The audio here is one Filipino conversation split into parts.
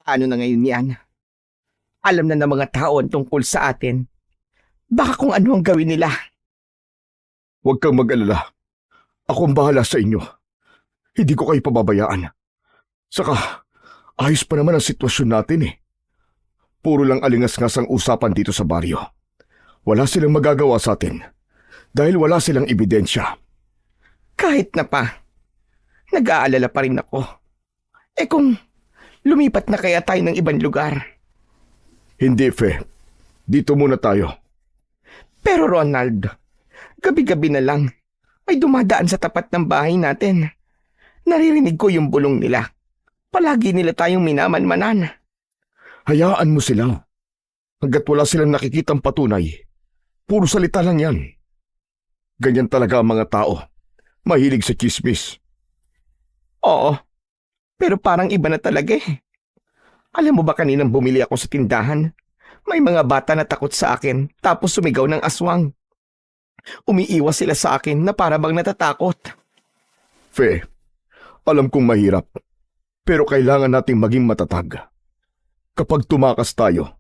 Ano na ngayon yan? Alam na ng mga tao ang tungkol sa atin. Baka kung ano ang gawin nila. Huwag kang mag-alala. Ako ang bahala sa inyo. Hindi ko kayo pababayaan. Saka, ayos pa naman ang sitwasyon natin eh. Puro lang alingas-ngas ang usapan dito sa baryo. Wala silang magagawa sa atin dahil wala silang ebidensya. Kahit na pa, nag-aalala pa rin ako. Kung lumipat na kaya tayo ng ibang lugar? Hindi, Fe. Dito muna tayo. Pero Ronald, gabi-gabi na lang, may dumadaan sa tapat ng bahay natin. Naririnig ko yung bulong nila. Palagi nila tayong minamanmanan. Hayaan mo sila. Hanggat wala silang nakikitang patunay, puro salita lang yan. Ganyan talaga ang mga tao. Mahilig sa chismis. Oo, pero parang iba na talaga eh. Alam mo ba kaninang bumili ako sa tindahan? May mga bata na takot sa akin tapos sumigaw ng aswang. Umiiwas sila sa akin na para bang natatakot. Fe, alam kong mahirap, pero kailangan nating maging matatag. Kapag tumakas tayo,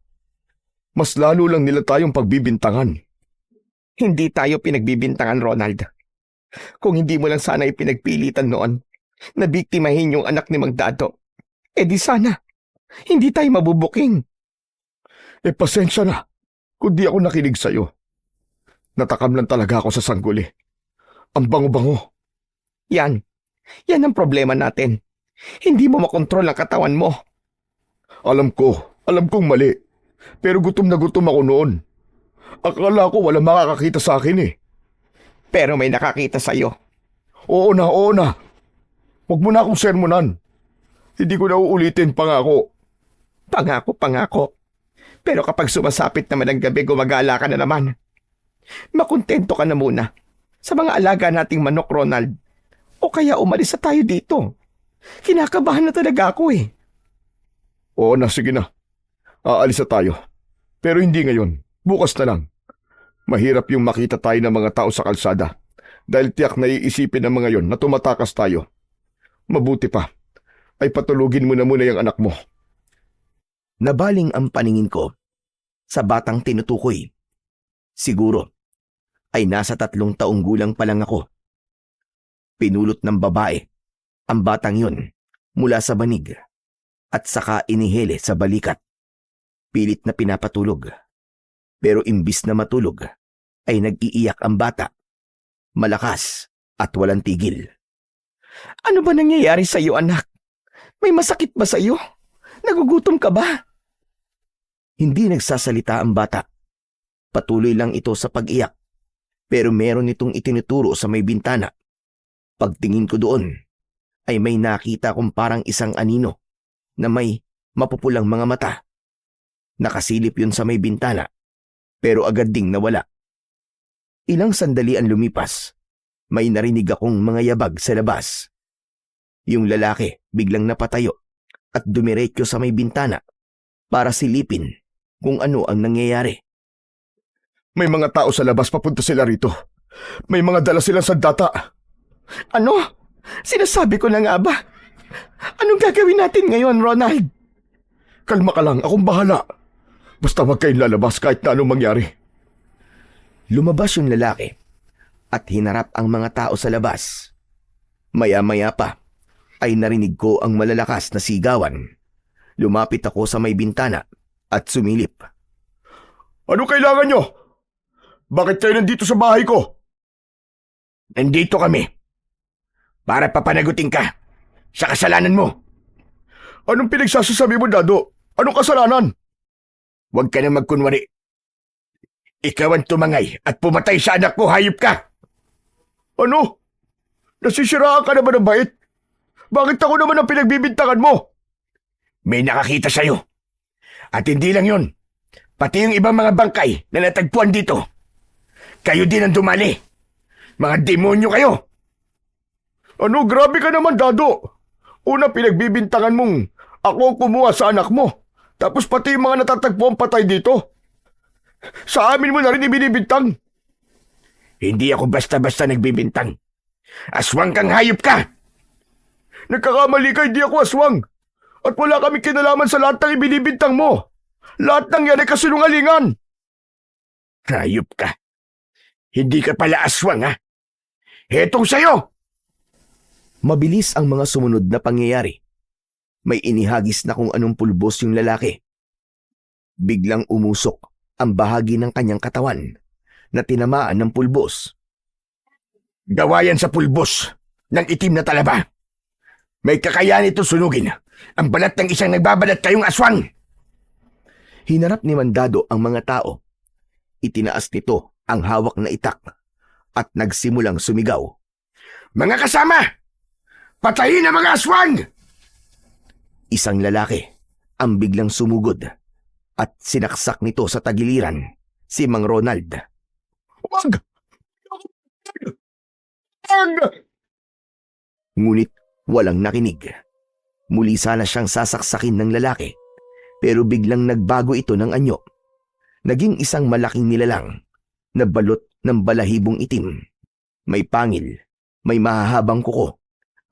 mas lalo lang nila tayong pagbibintangan. Hindi tayo pinagbibintangan, Ronald. Kung hindi mo lang sana ipinagpilitan noon na biktimahin yung anak ni Mang Dado, di sana, hindi tayo mabubuking. Pasensya na kung di ako nakinig sa'yo. Natakam lang talaga ako sa sanggol eh. Ang bango-bango. Yan ang problema natin. Hindi mo makontrol ang katawan mo. Alam kong mali. Pero gutom na gutom ako noon. Akala ko wala makakakita sa akin eh. Pero may nakakita sa'yo. Oo na. Huwag mo na akong sermonan. Hindi ko na uulitin, pangako. Pangako. Pero kapag sumasapit naman ang gabi, gumagala ka na naman. Makontento ka na muna sa mga alaga nating manok, Ronald. O kaya umalis na tayo dito. Kinakabahan na talaga ako eh. Oo na, sige na. Aalis na tayo. Pero hindi ngayon. Bukas na lang. Mahirap yung makita tayo ng mga tao sa kalsada dahil tiyak na iisipin ng mga yon na tumatakas tayo. Mabuti pa ay patulugin mo na muna yung anak mo. Nabaling ang paningin ko sa batang tinutukoy. Siguro ay nasa 3 taong gulang pa lang ako. Pinulot ng babae ang batang yun mula sa banig at saka inihele sa balikat. Pilit na pinapatulog. Pero imbis na matulog ay nag-iiyak ang bata. Malakas at walang tigil. Ano ba nangyayari sa iyo, anak? May masakit ba sa iyo? Nagugutom ka ba? Hindi nagsasalita ang bata. Patuloy lang ito sa pag-iyak. Pero meron itong itinuturo sa may bintana. Pagtingin ko doon, ay may nakita kong parang isang anino na may mapupulang mga mata. Nakasilip yun sa may bintana, pero agad ding nawala. Ilang sandali ang lumipas, may narinig akong mga yabag sa labas. Yung lalaki biglang napatayo at dumiretso sa may bintana para silipin kung ano ang nangyayari. May mga tao sa labas, papunta sila rito. May mga dala silang sandata. Ano? Sinasabi ko na nga ba? Anong gagawin natin ngayon, Ronald? Kalma ka lang, akong bahala. Basta wag kayong lalabas kahit na anong mangyari. Lumabas yung lalaki at hinarap ang mga tao sa labas. Maya-maya pa ay narinig ko ang malalakas na sigawan. Lumapit ako sa may bintana at sumilip. Ano kailangan nyo? Bakit kayo nandito sa bahay ko? Nandito kami para papanagutin ka sa kasalanan mo. Anong pinagsasasabi mo, Dado? Anong kasalanan? Huwag ka na magkunwari. Ikaw ang tumangay at pumatay sa anak ko, hayop ka! Ano? Nasisiraan ka na ba ng bait? Bakit ako naman ang pinagbibintangan mo? May nakakita sa'yo. At hindi lang yun. Pati yung ibang mga bangkay na natagpuan dito. Kayo din ang dumali. Mga demonyo kayo! Ano, grabe ka naman, Dado. Una, pinagbibintangan mong ako ang kumuha sa anak mo. Tapos pati yung mga natatagpuan patay dito. Sa amin mo na rin ibinibintang. Hindi ako basta-basta nagbibintang. Aswang kang hayop ka! Nagkakamali ka, hindi ako aswang. At wala kami kinalaman sa lahat ng ibinibintang mo. Lahat ng yan ay kasinungalingan. Hayop ka. Hindi ka pala aswang, ha? Hetong sa'yo! Mabilis ang mga sumunod na pangyayari. May inihagis na kung anong pulbos yung lalaki. Biglang umusok ang bahagi ng kanyang katawan na tinamaan ng pulbos. Gawa yan sa pulbos ng itim na talaba. May kakayahan ito sunugin ang balat ng isang nagbabalat kayong aswang. Hinarap ni Mandado ang mga tao. Itinaas nito ang hawak na itak at nagsimulang sumigaw. Mga kasama! Patayin ang mga aswang! Isang lalaki ang biglang sumugod at sinaksak nito sa tagiliran si Mang Ronald. Wag! Wag! Ngunit walang nakinig. Muli sana siyang sasaksakin ng lalaki pero biglang nagbago ito ng anyo. Naging isang malaking nilalang na balot ng balahibong itim. May pangil, may mahahabang kuko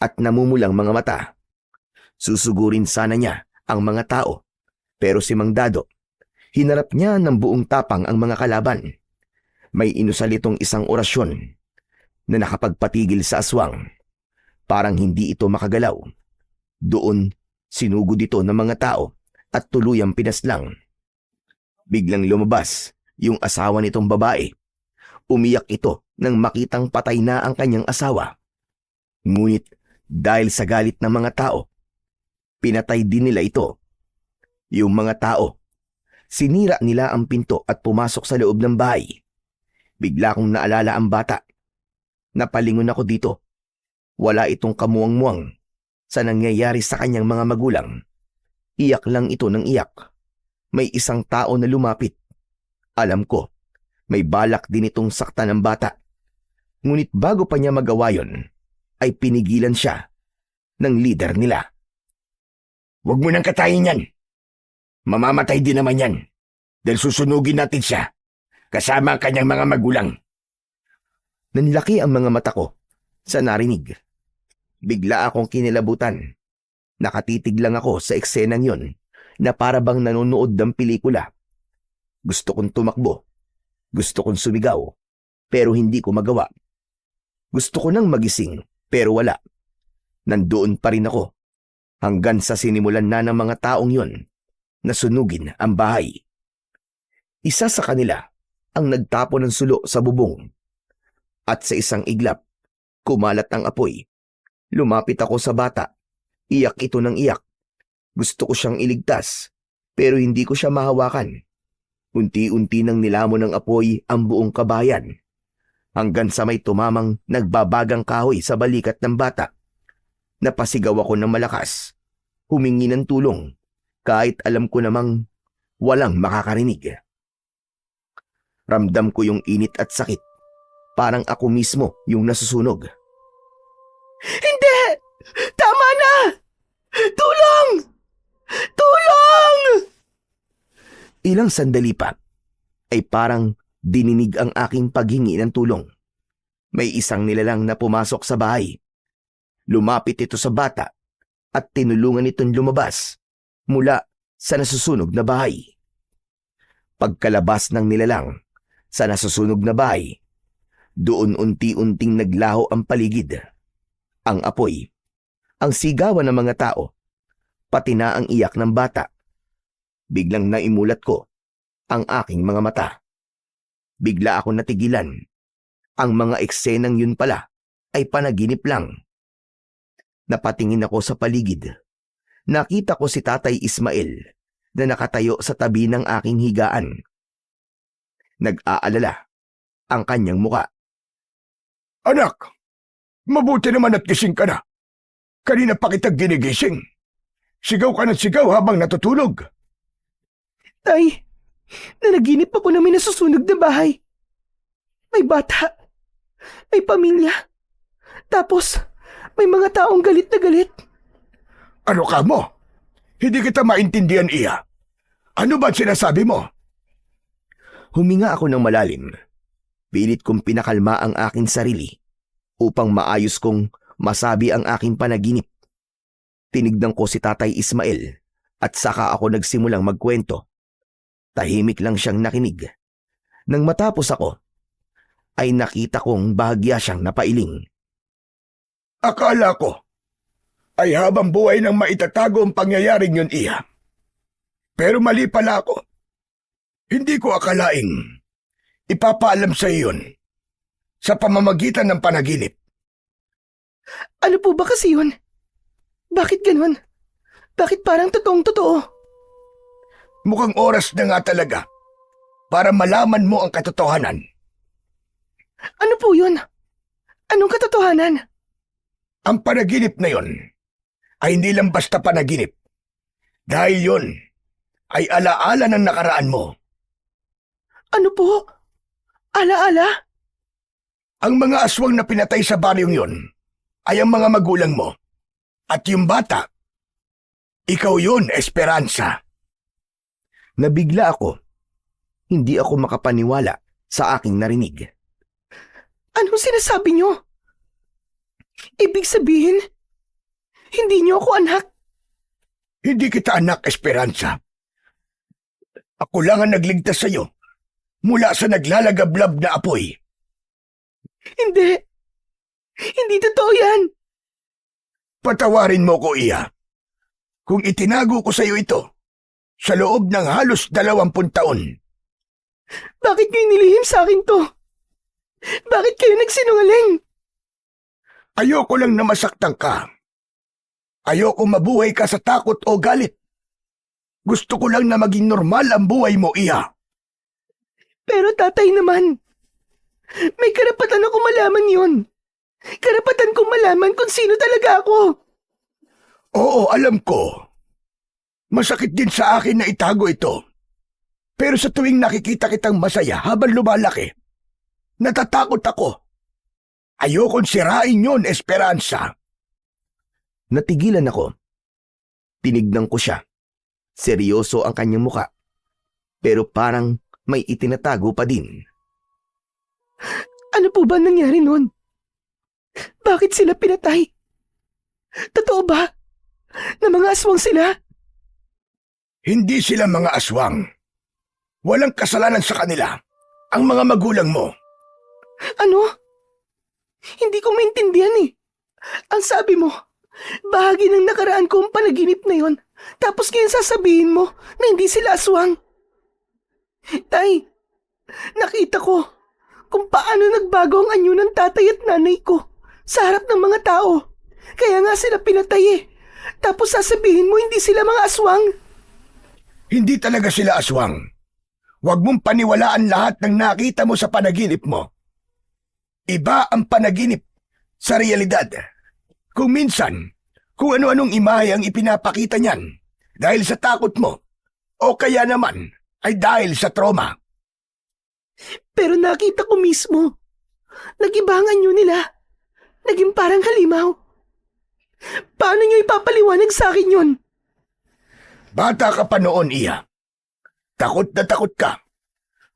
at namumulang mga mata. Susugurin sana niya ang mga tao pero si Mang Dado, hinarap niya ng buong tapang ang mga kalaban. May inusal itong isang orasyon na nakapagpatigil sa aswang. Parang hindi ito makagalaw. Doon, sinugod ito ng mga tao at tuluyang pinaslang. Biglang lumabas yung asawa nitong babae. Umiyak ito nang makitang patay na ang kanyang asawa. Ngunit dahil sa galit ng mga tao, pinatay din nila ito. Yung mga tao, sinira nila ang pinto at pumasok sa loob ng bahay. Bigla kong naalala ang bata. Napalingon ako dito. Wala itong kamuwang-muwang sa nangyayari sa kanyang mga magulang. Iyak lang ito ng iyak. May isang tao na lumapit. Alam ko, may balak din itong saktan ng bata. Ngunit bago pa niya magawa yon, ay pinigilan siya ng leader nila. Huwag mo nang katayin yan. Mamamatay din naman yan dahil susunugin natin siya kasama ang kanyang mga magulang. Nanlaki ang mga mata ko sa narinig. Bigla akong kinilabutan. Nakatitig lang ako sa eksenang yon na para bang nanonood ng pelikula. Gusto kong tumakbo. Gusto kong sumigaw. Pero hindi ko magawa. Gusto ko nang magising pero wala. Nandoon pa rin ako hanggang sa sinimulan na ng mga taong yon na sunugin ang bahay. Isa sa kanila ang nagtapon ng sulo sa bubong. At sa isang iglap, kumalat ang apoy. Lumapit ako sa bata. Iyak ito ng iyak. Gusto ko siyang iligtas, pero hindi ko siya mahawakan. Unti-unti nang nilamon ng apoy ang buong kabayan. Hanggang sa may tumamang nagbabagang kahoy sa balikat ng bata. Napasigaw ako ng malakas. Humingi ng tulong, kahit alam ko namang walang makakarinig. Ramdam ko yung init at sakit. Parang ako mismo yung nasusunog. Hindi! Tama na! Tulong! Tulong! Ilang sandali pa ay parang dininig ang aking paghingi ng tulong. May isang nilalang na pumasok sa bahay. Lumapit ito sa bata at tinulungan itong lumabas mula sa nasusunog na bahay. Pagkalabas ng nilalang sa nasusunog na bahay, doon unti-unting naglaho ang paligid. Ang apoy, ang sigawan ng mga tao, pati na ang iyak ng bata. Biglang naimulat ko ang aking mga mata. Bigla ako natigilan. Ang mga eksenang yun pala ay panaginip lang. Napatingin ako sa paligid. Nakita ko si Tatay Ismael na nakatayo sa tabi ng aking higaan. Nag-aalala ang kanyang muka. Anak, mabuti naman at gising ka na. Kanina pa kitang ginigising. Sigaw ka ng sigaw habang natutulog. Tay, nanaginip ako na may nasusunog na bahay. May bata, may pamilya, tapos may mga taong galit na galit. Ano ka mo? Hindi kita maintindihan, Iya. Ano ba sinasabi mo? Huminga ako ng malalim. Pilit kong pinakalma ang aking sarili upang maayos kong masabi ang aking panaginip. Tinignan ko si Tatay Ismael at saka ako nagsimulang magkwento. Tahimik lang siyang nakinig. Nang matapos ako, ay nakita kong bahagya siyang napailing. Akala ko ay habang buhay nang maitatago ang pangyayaring yun, Iha. Pero mali pala ako. Hindi ko akalaing ipapaalam sa iyon sa pamamagitan ng panaginip. Ano po ba kasi yun? Bakit ganun? Bakit parang totoong-totoo? Mukhang oras na nga talaga para malaman mo ang katotohanan. Ano po yun? Anong katotohanan? Ang panaginip na yon ay hindi lang basta panaginip. Dahil yon ay alaala ng nakaraan mo. Ano po? Ala-ala? Ang mga aswang na pinatay sa baryong yon ay ang mga magulang mo. At yung bata, ikaw yun, Esperanza. Nabigla ako. Hindi ako makapaniwala sa aking narinig. Anong sinasabi niyo? Ibig sabihin, hindi niyo ako anak? Hindi kita anak, Esperanza. Ako lang ang nagligtas sa iyo mula sa naglalagablab na apoy. Hindi. Hindi totoo yan. Patawarin mo ko, Iya. Kung itinago ko sa iyo ito sa loob ng halos 20 taon. Bakit niyo inilihim sa akin to? Bakit kayo nagsinungaling? Ayoko lang na masaktan ka. Ayoko mabuhay ka sa takot o galit. Gusto ko lang na maging normal ang buhay mo, Iya. Pero tatay naman, may karapatan ako malaman yun. Karapatan kong malaman kung sino talaga ako. Oo, alam ko. Masakit din sa akin na itago ito. Pero sa tuwing nakikita kitang masaya habang lumalaki, natatakot ako. Ayokong sirain yon, Esperanza. Natigilan ako. Tinignan ko siya. Seryoso ang kanyang muka. Pero parang may itinatago pa din. Ano po ba nangyari nun? Bakit sila pinatay? Totoo ba na mga aswang sila? Hindi sila mga aswang. Walang kasalanan sa kanila. Ang mga magulang mo. Ano? Hindi ko maintindihan eh. Ang sabi mo, bahagi ng nakaraan ko ang panaginip na yon. Tapos ngayon sasabihin mo na hindi sila aswang. Tay, nakita ko kung paano nagbago ang anyo ng tatay at nanay ko sa harap ng mga tao. Kaya nga sila pinatay eh. Tapos sasabihin mo hindi sila mga aswang. Hindi talaga sila aswang. Huwag mong paniwalaan lahat ng nakita mo sa panaginip mo. Iba ang panaginip sa realidad. Kung minsan, kung ano-anong imahe ang ipinapakita niyan dahil sa takot mo o kaya naman ay dahil sa trauma. Pero nakita ko mismo, nagibangan nyo nila. Naging parang halimaw. Paano nyo ipapaliwanag sa akin yun? Bata ka pa noon, Iya. Takot na takot ka.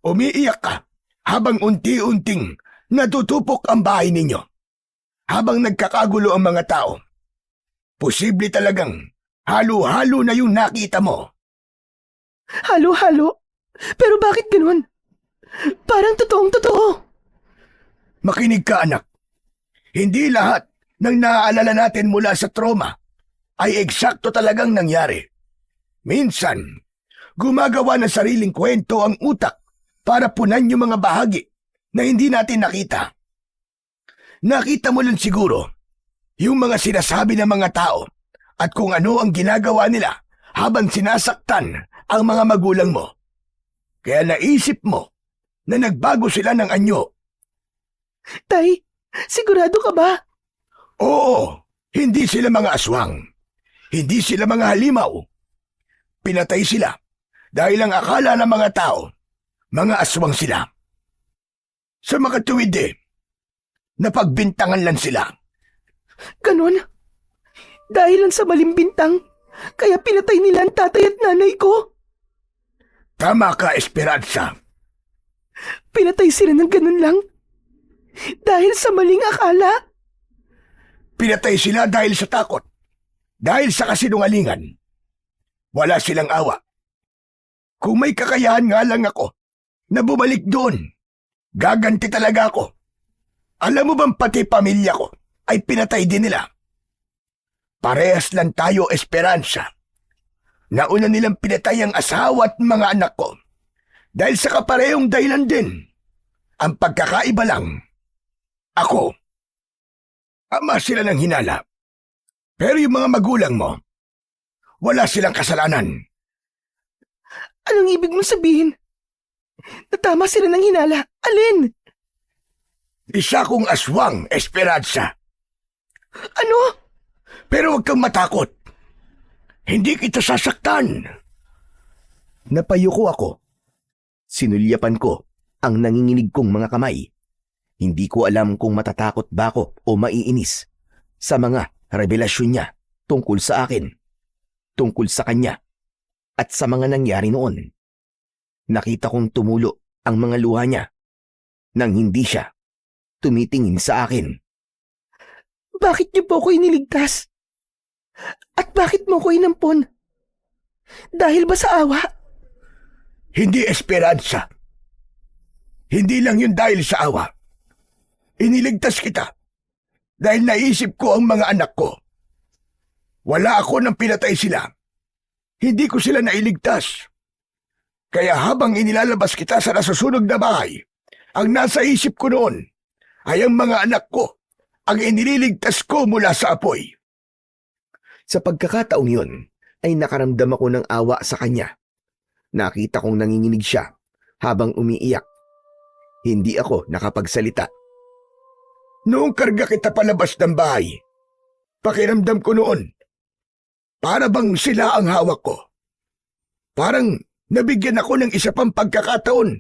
Umiiyak ka habang unti-unting natutupok ang bahay ninyo. Habang nagkakagulo ang mga tao. Posible talagang halo-halo na yung nakita mo. Halo-halo? Pero bakit ganun? Parang totoong-totoo. Makinig ka, anak. Hindi lahat ng naaalala natin mula sa trauma ay eksakto talagang nangyari. Minsan, gumagawa ng sariling kwento ang utak para punan yung mga bahagi na hindi natin nakita. Nakita mo lang siguro yung mga sinasabi ng mga tao at kung ano ang ginagawa nila habang sinasaktan ang mga magulang mo. Kaya naisip mo na nagbago sila ng anyo. Tay, sigurado ka ba? Oo, hindi sila mga aswang. Hindi sila mga halimaw. Pinatay sila dahil ang akala ng mga tao, mga aswang sila. Sa makatuwid napagbintangan lang sila. Ganon? Dahil lang sa maling bintang, kaya pinatay nila ang tatay at nanay ko? Tama ka, Esperanza. Pinatay sila ng ganon lang? Dahil sa maling akala? Pinatay sila dahil sa takot. Dahil sa kasinungalingan, wala silang awa. Kung may kakayahan nga lang ako na bumalik doon, gaganti talaga ako. Alam mo bang pati pamilya ko ay pinatay din nila? Parehas lang tayo, Esperanza. Nauna nilang pinatay ang asawa at mga anak ko dahil sa kaparehong dahilan din. Ang pagkakaiba lang, ako, ama sila ng hinala. Pero yung mga magulang mo, wala silang kasalanan. Anong ibig mong sabihin? Natama sila ng hinala. Alin? Isa kong aswang, Esperanza. Ano? Pero huwag kang matakot. Hindi kita sasaktan. Napayuko ako. Sinulyapan ko ang nanginginig kong mga kamay. Hindi ko alam kung matatakot ba ako o maiinis sa mga revelasyon niya tungkol sa akin, tungkol sa kanya, at sa mga nangyari noon. Nakita kong tumulo ang mga luha niya nang hindi siya tumitingin sa akin. Bakit niyo po ako iniligtas? At bakit mo ko inampon? Dahil ba sa awa? Hindi, Esperanza. Hindi lang yun dahil sa awa. Iniligtas kita dahil naisip ko ang mga anak ko. Wala ako nang pinatay sila. Hindi ko sila nailigtas. Kaya habang inilalabas kita sa nasusunog na bahay, ang nasa isip ko noon ay ang mga anak ko, ang inililigtas ko mula sa apoy. Sa pagkakataong yun, ay nakaramdam ako ng awa sa kanya. Nakita kong nanginginig siya habang umiiyak. Hindi ako nakapagsalita. Noong karga kita palabas ng bahay, pakiramdam ko noon, para bang sila ang hawak ko. Parang nabigyan ako ng isa pang pagkakataon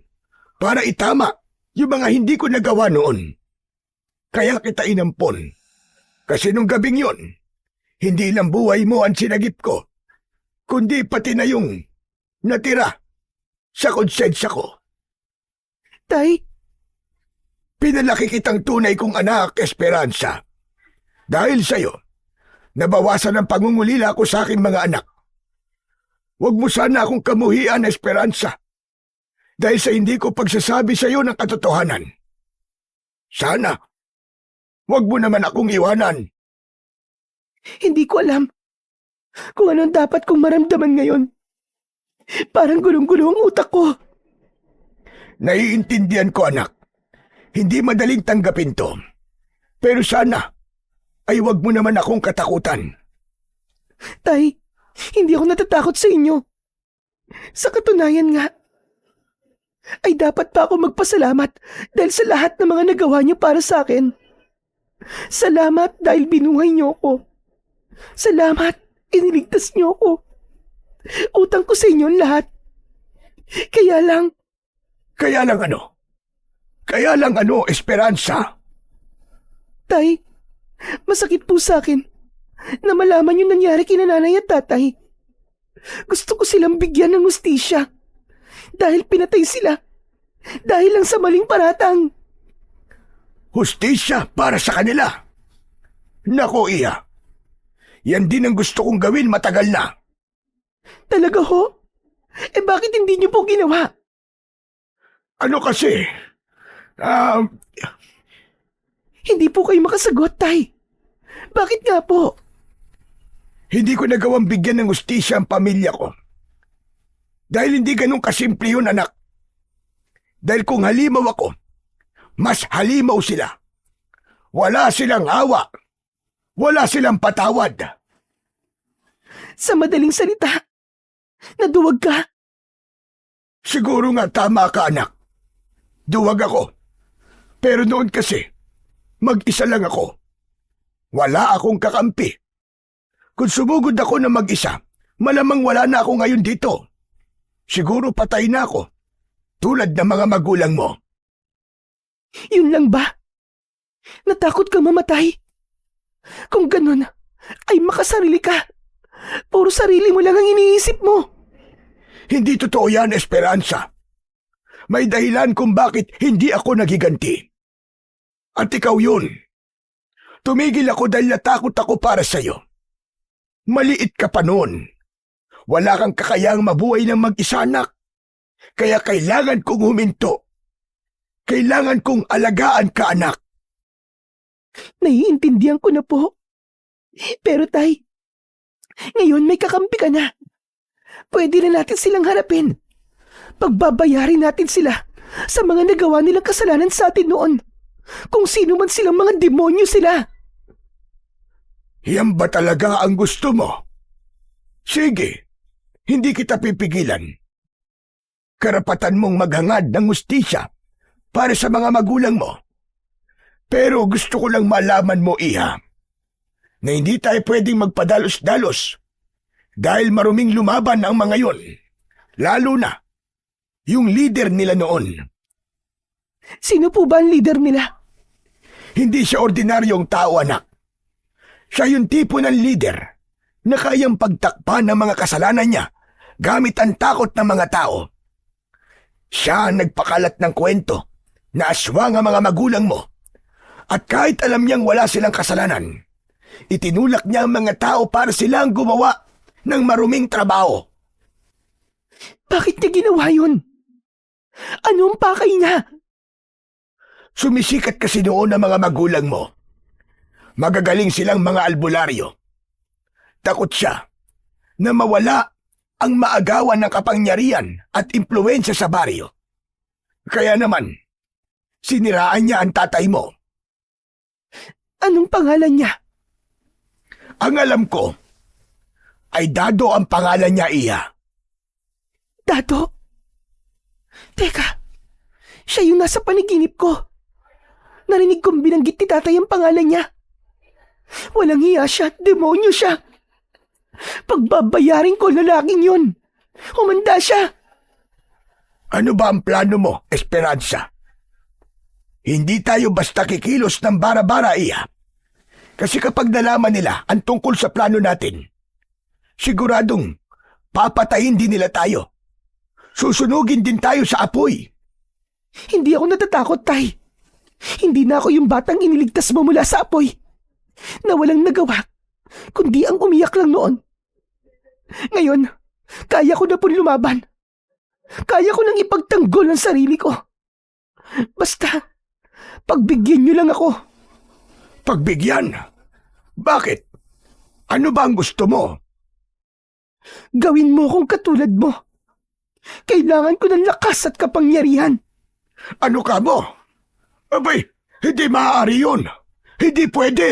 para itama yung mga hindi ko nagawa noon. Kaya kita inampon. Kasi nung gabing yon, hindi lang buhay mo ang sinagip ko, kundi pati na yung natira sa konsensya ko. Tay, Pinalaki kitang tunay kong anak, Esperanza. Dahil sa'yo, nabawasan ang pangungulila ko sa aking mga anak. Huwag mo sana akong kamuhian, Esperanza, dahil sa hindi ko pagsasabi sa iyo ng katotohanan. Sana, huwag mo naman akong iwanan. hindi ko alam kung anong dapat kong maramdaman ngayon. Parang gulong-gulo ang utak ko. Naiintindihan ko, anak. Hindi madaling tanggapin to. Pero sana, ay huwag mo naman akong katakutan. Tay, hindi ako natatakot sa inyo. Sa katunayan nga, ay dapat pa ako magpasalamat dahil sa lahat ng mga nagawa niyo para sa akin. Salamat dahil binuhay niyo ako. Salamat, iniligtas niyo ako. Utang ko sa inyo ang lahat. Kaya lang, Kaya lang ano? Kaya lang ano, Esperanza? Tay, masakit po sa akin na malaman yung nangyari kina nanay at tatay. Gusto ko silang bigyan ng hustisya dahil pinatay sila dahil lang sa maling paratang. Hustisya para sa kanila. Nako, Iya. Yan din ang gusto kong gawin matagal na. Talaga ho? Eh bakit hindi niyo po ginawa? Ano kasi? Hindi po kayo makasagot, Tay. Bakit nga po? Hindi ko nagawang bigyan ng hustisya ang pamilya ko. Dahil hindi ganun kasimple yun, anak. Dahil kung halimaw ako, mas halimaw sila. Wala silang awa. Wala silang patawad. Sa madaling salita, naduwag ka. Siguro nga tama ka, anak. Duwag ako. Pero noon kasi, mag-isa lang ako. Wala akong kakampi. Kung sumugod ako na mag-isa, malamang wala na ako ngayon dito. Siguro patay na ako, tulad ng mga magulang mo. Yun lang ba? Natakot ka mamatay? Kung ganun, ay makasarili ka. Puro sarili mo lang ang iniisip mo. Hindi totoo yan, Esperanza. May dahilan kung bakit hindi ako nagiganti. At ikaw yun. Tumigil ako dahil natakot ako para sa'yo. Maliit ka pa noon. Wala kang kakayang mabuhay ng mag-isa, anak. Kaya kailangan kong huminto. Kailangan kong alagaan ka, anak. Naiintindihan ko na po. Pero tay, ngayon may kakampi ka na. Pwede na natin silang harapin. Pagbabayarin natin sila sa mga nagawa nilang kasalanan sa atin noon. Kung sino man silang mga demonyo sila. Yan ba talaga ang gusto mo? Sige, hindi kita pipigilan. Karapatan mong maghangad ng hustisya para sa mga magulang mo. Pero gusto ko lang malaman mo, Iha, na hindi tayo pwedeng magpadalos-dalos dahil maruming lumaban ang mga yon, lalo na yung leader nila noon. Sino po ba ang leader nila? Hindi siya ordinaryong tao, anak. Siya yung tipo ng leader na kayang pagtakpan ng mga kasalanan niya gamit ang takot ng mga tao. Siya ang nagpakalat ng kwento na aswang ang mga magulang mo. At kahit alam niyang wala silang kasalanan, itinulak niya ang mga tao para silang gumawa ng maruming trabaho. Bakit niya ginawa yun? Ano ang pakay niya? Sumisikat kasi noon ang mga magulang mo. Magagaling silang mga albularyo. Takot siya na mawala ang maagawan ng kapangyarihan at impluwensya sa baryo. Kaya naman, siniraan niya ang tatay mo. Anong pangalan niya? Ang alam ko, ay Dado ang pangalan niya, Iya. Dado? Teka, siya yung nasa panaginip ko. Narinig kong binanggit ni tatay ang pangalan niya. Walang hiya siya, demonyo siya. Pagbabayarin ko lalaking yun. Humanda siya. Ano ba ang plano mo, Esperanza? Hindi tayo basta kikilos ng bara-bara, Iya. Kasi kapag nalaman nila ang tungkol sa plano natin, siguradong papatayin din nila tayo. Susunugin din tayo sa apoy. Hindi ako natatakot, tay. Hindi na ako yung batang iniligtas mo mula sa apoy na walang nagawa, kundi ang umiyak lang noon. Ngayon, kaya ko na po lumaban. Kaya ko nang ipagtanggol ang sarili ko. Basta, pagbigyan niyo lang ako. Pagbigyan? Bakit? Ano ba ang gusto mo? Gawin mo akong katulad mo. Kailangan ko ng lakas at kapangyarihan. Ano ka mo? Abay, hindi maaari yun. Hindi pwede.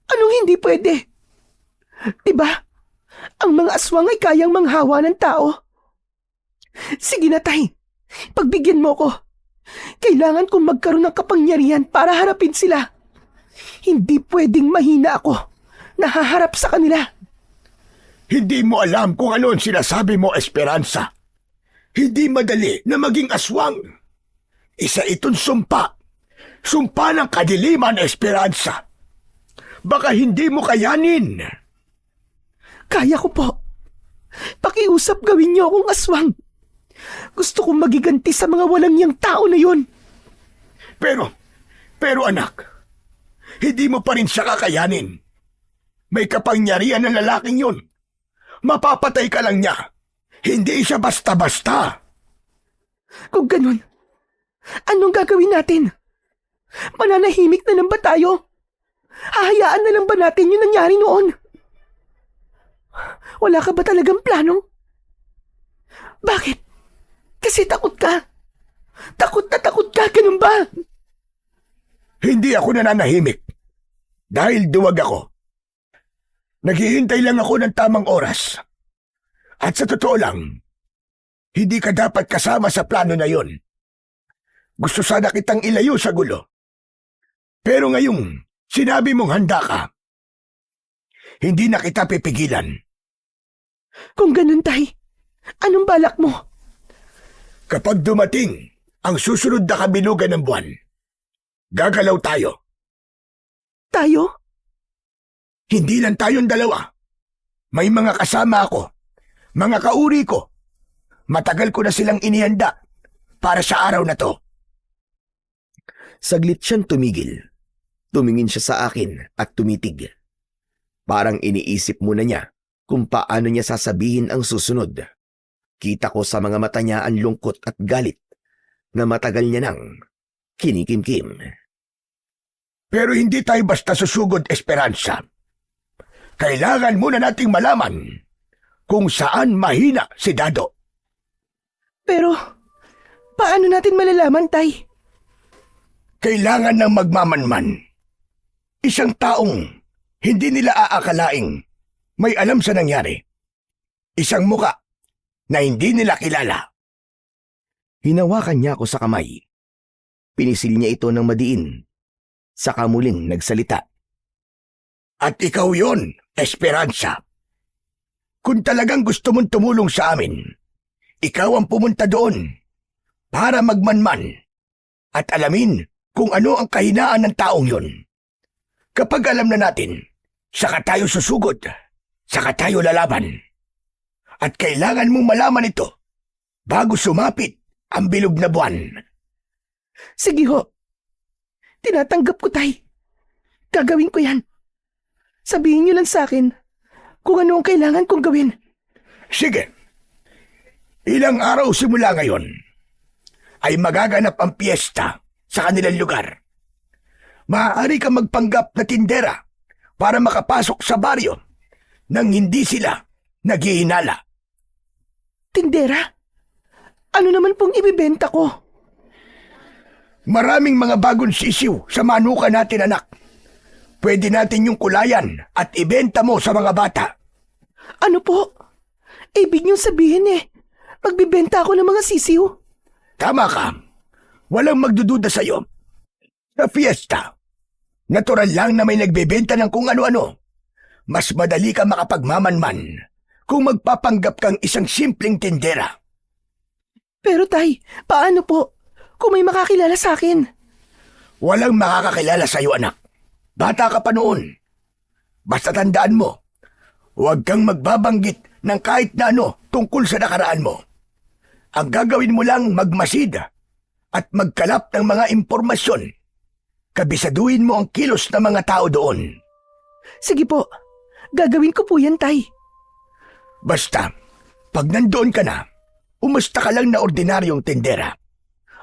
Anong hindi pwede? Diba, ang mga aswang ay kayang manghawa ng tao. Sige na, tay. Pagbigyan mo ko. Kailangan kong magkaroon ng kapangyarihan para harapin sila. Hindi pwedeng mahina ako. Nahaharap sa kanila. Hindi mo alam kung ano ang sinasabi mo, Esperanza. Hindi madali na maging aswang. Isa itong sumpa. Sumpa ng kadiliman, Esperanza. Baka hindi mo kayanin. Kaya ko po. Pakiusap gawin niyo akong aswang. Gusto kong magiganti sa mga walang niyang tao na yun. Pero anak, hindi mo pa rin siya kakayanin. May kapangyarihan ng lalaking yun. Mapapatay ka lang niya. Hindi siya basta-basta. Kung ganun, anong gagawin natin? Mananahimik na lang ba tayo? Hahayaan na lang ba natin yung nangyari noon? Wala ka ba talagang plano? Bakit? Kasi takot ka. Takot na takot ka, ganun ba? Hindi ako nananahimik. Dahil duwag ako. Naghihintay lang ako ng tamang oras. At sa totoo lang, hindi ka dapat kasama sa plano na yon. Gusto sana kitang ilayo sa gulo. Pero ngayong sinabi mong handa ka, hindi na kita pipigilan. Kung ganun, tay, anong balak mo? Kapag dumating ang susunod na kabilugan ng buwan, gagalaw tayo. Tayo? Hindi lang tayong dalawa. May mga kasama ako, mga kauri ko. Matagal ko na silang inihanda para sa araw na to. Saglit siyang tumigil. Tumingin siya sa akin at tumitig. Parang iniisip muna niya kung paano niya sasabihin ang susunod. Kita ko sa mga mata niya ang lungkot at galit na matagal niya nang kinikimkim. Pero hindi tayo basta susugod, Esperanza. Kailangan muna nating malaman kung saan mahina si Dado. Pero, paano natin malalaman, Tay? Kailangan ng magmamanman. Isang taong hindi nila aakalaing may alam sa nangyari. Isang muka na hindi nila kilala. Hinawakan niya ako sa kamay. Pinisil niya ito ng madiin. Saka muling nagsalita. At ikaw yon, Esperanza. Kung talagang gusto mong tumulong sa amin, ikaw ang pumunta doon para magmanman at alamin kung ano ang kahinaan ng taong yon. Kapag alam na natin, saka tayo susugod, saka tayo lalaban. At kailangan mong malaman ito bago sumapit ang bilog na buwan. Sige ho. Tinatanggap ko, Tay. Gagawin ko yan. Sabihin niyo lang sa akin kung ano ang kailangan kong gawin. Sige. Ilang araw simula ngayon ay magaganap ang piyesta sa kanilang lugar. Maaari ka magpanggap na tindera para makapasok sa baryo nang hindi sila naghihinala. Tindera? Ano naman pong ibibenta ko? Maraming mga bagong sisiw sa manuka natin, anak. Pwede natin yung kulayan at ibenta mo sa mga bata. Ano po? Ibig niyong sabihin magbibenta ako ng mga sisiw? Tama ka. Walang magdududa sa'yo. Sa fiesta, natural lang na may nagbebenta ng kung ano-ano. Mas madali ka makapagmamanman kung magpapanggap kang isang simpleng tindera. Pero Tay, paano po kung may makakilala sa akin? Walang makakakilala sa'yo, anak. Bata ka pa noon. Basta tandaan mo, huwag kang magbabanggit ng kahit na ano tungkol sa nakaraan mo. Ang gagawin mo lang magmasid at magkalap ng mga impormasyon. Kabisaduhin mo ang kilos ng mga tao doon. Sige po, gagawin ko po yan, Tay. Basta, pag nandoon ka na, umusta ka lang na ordinaryong tindera.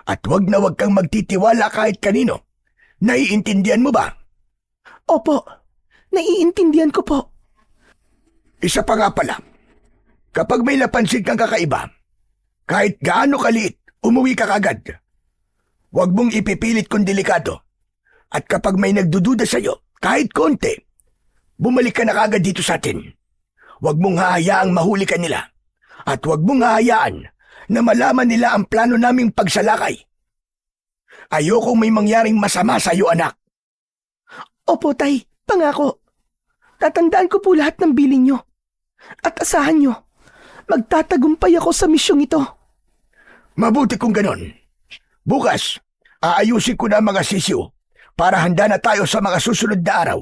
At wag na wag kang magtitiwala kahit kanino. Naiintindihan mo ba? Opo, naiintindihan ko po. Isa pa nga pala, kapag may napansin kang kakaiba, kahit gaano kaliit, umuwi ka kagad. Huwag mong ipipilit kung delikado. At kapag may nagdududa sa'yo, kahit konti, bumalik ka na kagad dito sa atin. Huwag mong hahayaang mahuli ka nila. At huwag mong hahayaan na malaman nila ang plano naming pagsalakay. Ayokong may mangyaring masama sa'yo, anak. Opo, Tay, pangako. Tatandaan ko po lahat ng bilin nyo. At asahan nyo, magtatagumpay ako sa misyong ito. Mabuti kung ganon. Bukas, aayusin ko na ang mga sisiw para handa na tayo sa mga susunod na araw.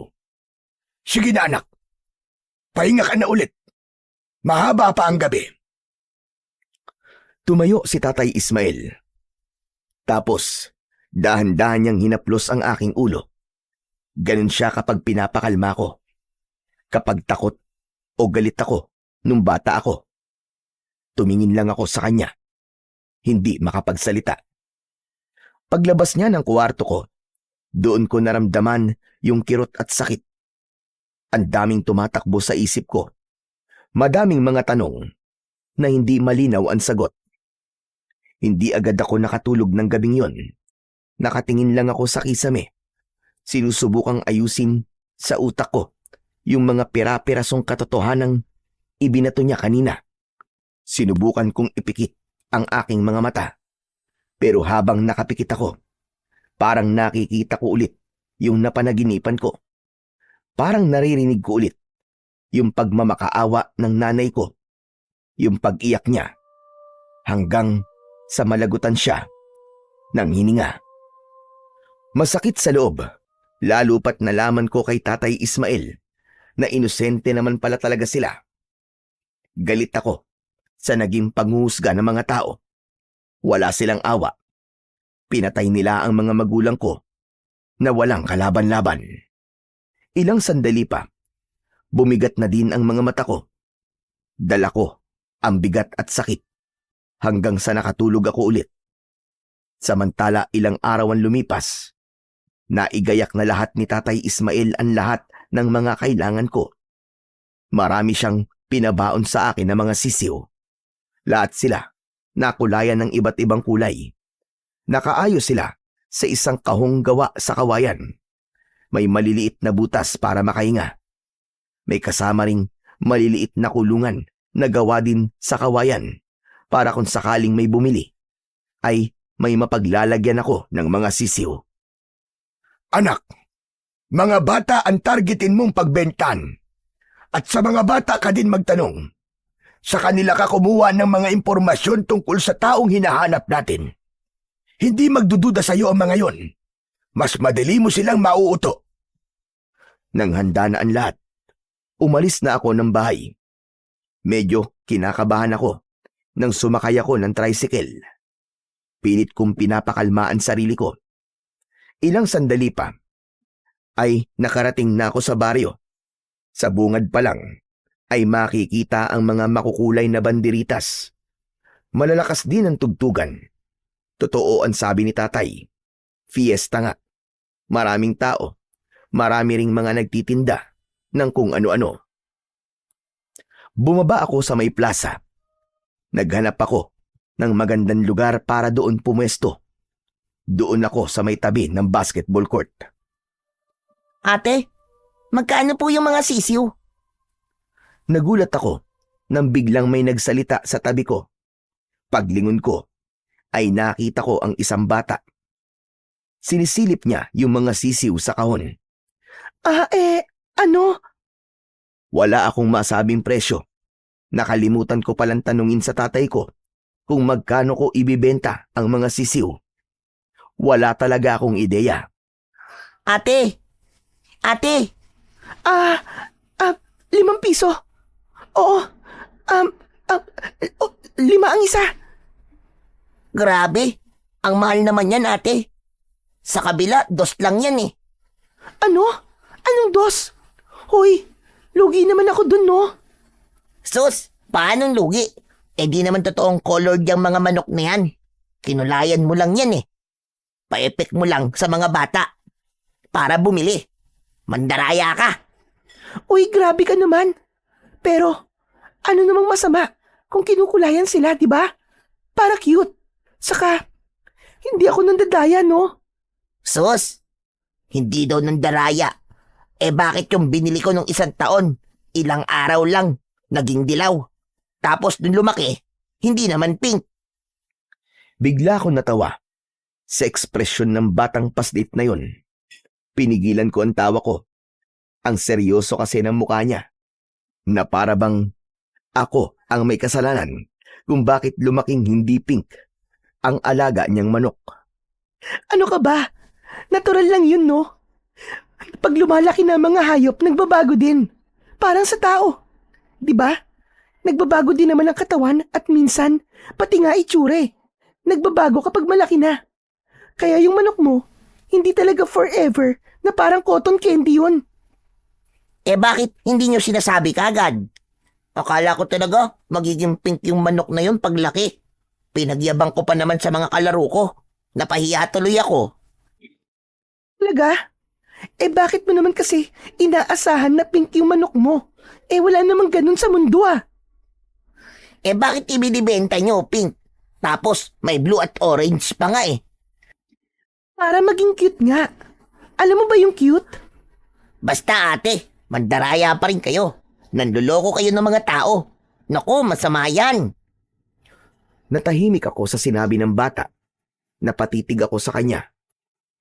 Sige na, anak. Pahinga ka na ulit. Mahaba pa ang gabi. Tumayo si Tatay Ismael. Tapos, dahan-dahan niyang hinaplos ang aking ulo. Ganun siya kapag pinapakalma ko. Kapag takot o galit ako nung bata ako. Tumingin lang ako sa kanya. Hindi makapagsalita. Paglabas niya ng kwarto ko, doon ko naramdaman yung kirot at sakit. Ang daming tumatakbo sa isip ko. Madaming mga tanong na hindi malinaw ang sagot. Hindi agad ako nakatulog ng gabing yon. Nakatingin lang ako sa kisame. Sinusubukang ayusin sa utak ko yung mga pira-pirasong katotohanang ibinato niya kanina. Sinubukan kong ipikit ang aking mga mata. Pero habang nakapikit ako, parang nakikita ko ulit yung napanaginipan ko. Parang naririnig ko ulit yung pagmamakaawa ng nanay ko. Yung pag-iyak niya hanggang sa malagutan siya ng hininga. Masakit sa loob, lalo pat nalaman ko kay Tatay Ismael na inosente naman pala talaga sila. Galit ako sa naging panghuhusga ng mga tao. Wala silang awa. Pinatay nila ang mga magulang ko na walang kalaban-laban. Ilang sandali pa, Bumigat na din ang mga mata ko. Dala ko ang bigat at sakit hanggang sa nakatulog ako ulit. Samantala ilang araw ang lumipas, naigayak na lahat ni Tatay Ismael ang lahat ng mga kailangan ko. Marami siyang pinabaon sa akin ng mga sisiw. Lahat sila nakulayan ng iba't ibang kulay. Nakaayos sila sa isang kahong gawa sa kawayan. May maliliit na butas para makahinga. May kasama ring maliliit na kulungan na gawa din sa kawayan para kung sakaling may bumili, ay may mapaglalagyan ako ng mga sisiw. Anak, mga bata ang targetin mong pagbentan. At sa mga bata ka din magtanong. Sa kanila ka kumuha ng mga impormasyon tungkol sa taong hinahanap natin. Hindi magdududa sa iyo ang mga yon. Mas madali mo silang mauuto. Nang handa na ang lahat, umalis na ako ng bahay. Medyo kinakabahan ako nang sumakay ako ng tricycle. Pilit kong pinapakalma ang sarili ko. Ilang sandali pa, ay nakarating na ako sa baryo. Sa bungad pa lang, ay makikita ang mga makukulay na banderitas. Malalakas din ang tugtugan. Totoo ang sabi ni Tatay. Fiesta nga. Maraming tao. Marami ring mga nagtitinda ng kung ano-ano. Bumaba ako sa may plaza. Naghanap ako ng magandang lugar para doon pumwesto. Doon ako sa may tabi ng basketball court. Ate, magkano po yung mga sisiw? Nagulat ako nang biglang may nagsalita sa tabi ko. Paglingon ko, ay nakita ko ang isang bata. Sinisilip niya yung mga sisiw sa kahon. Ano? Wala akong masabing presyo. Nakalimutan ko palang tanungin sa tatay ko kung magkano ko ibibenta ang mga sisiw. Wala talaga akong ideya. Ate! 5 piso. Oo. 5 ang isa. Grabe. Ang mahal naman yan, ate. Sa kabila, 2 lang yan eh. Ano? Anong 2? Hoy, lugi naman ako dun, no? Sus, paanong lugi? Di naman totoong colored yung mga manok na yan. Kinulayan mo lang yan eh. Pa-epek mo lang sa mga bata. Para bumili. Mandaraya ka. Uy, grabe ka naman. Pero, ano namang masama kung kinukulayan sila, di ba? Para cute. Saka, hindi ako nandadaya, no? Sus, hindi daw nandaraya. Bakit yung binili ko nung 1 taon, ilang araw lang, naging dilaw. Tapos nung lumaki, hindi naman pink. Bigla akong natawa sa ekspresyon ng batang paslit na yon. Pinigilan ko ang tawa ko. Ang seryoso kasi ng mukha niya, na para bang ako ang may kasalanan kung bakit lumaking hindi pink ang alaga niyang manok. Ano ka ba? Natural lang yun, no? Pag lumalaki na mga hayop, nagbabago din. Parang sa tao. Di ba? Nagbabago din naman ang katawan at minsan, pati nga itsure. Nagbabago kapag malaki na. Kaya yung manok mo, hindi talaga forever na parang cotton candy yun. Bakit hindi nyo sinasabi kagad? Akala ko talaga magiging pink yung manok na yun paglaki. Pinagyabang ko pa naman sa mga kalaro ko. Napahiya tuloy ako. Talaga? Bakit mo naman kasi inaasahan na pink yung manok mo? Wala namang ganun sa mundo ah. Bakit ibinibenta nyo pink? Tapos may blue at orange pa nga eh. Para maging cute nga. Alam mo ba yung cute? Basta ate, mandaraya pa rin kayo. Nanluloko kayo ng mga tao. Naku, masama yan. Natahimik ako sa sinabi ng bata. Napatitig ako sa kanya.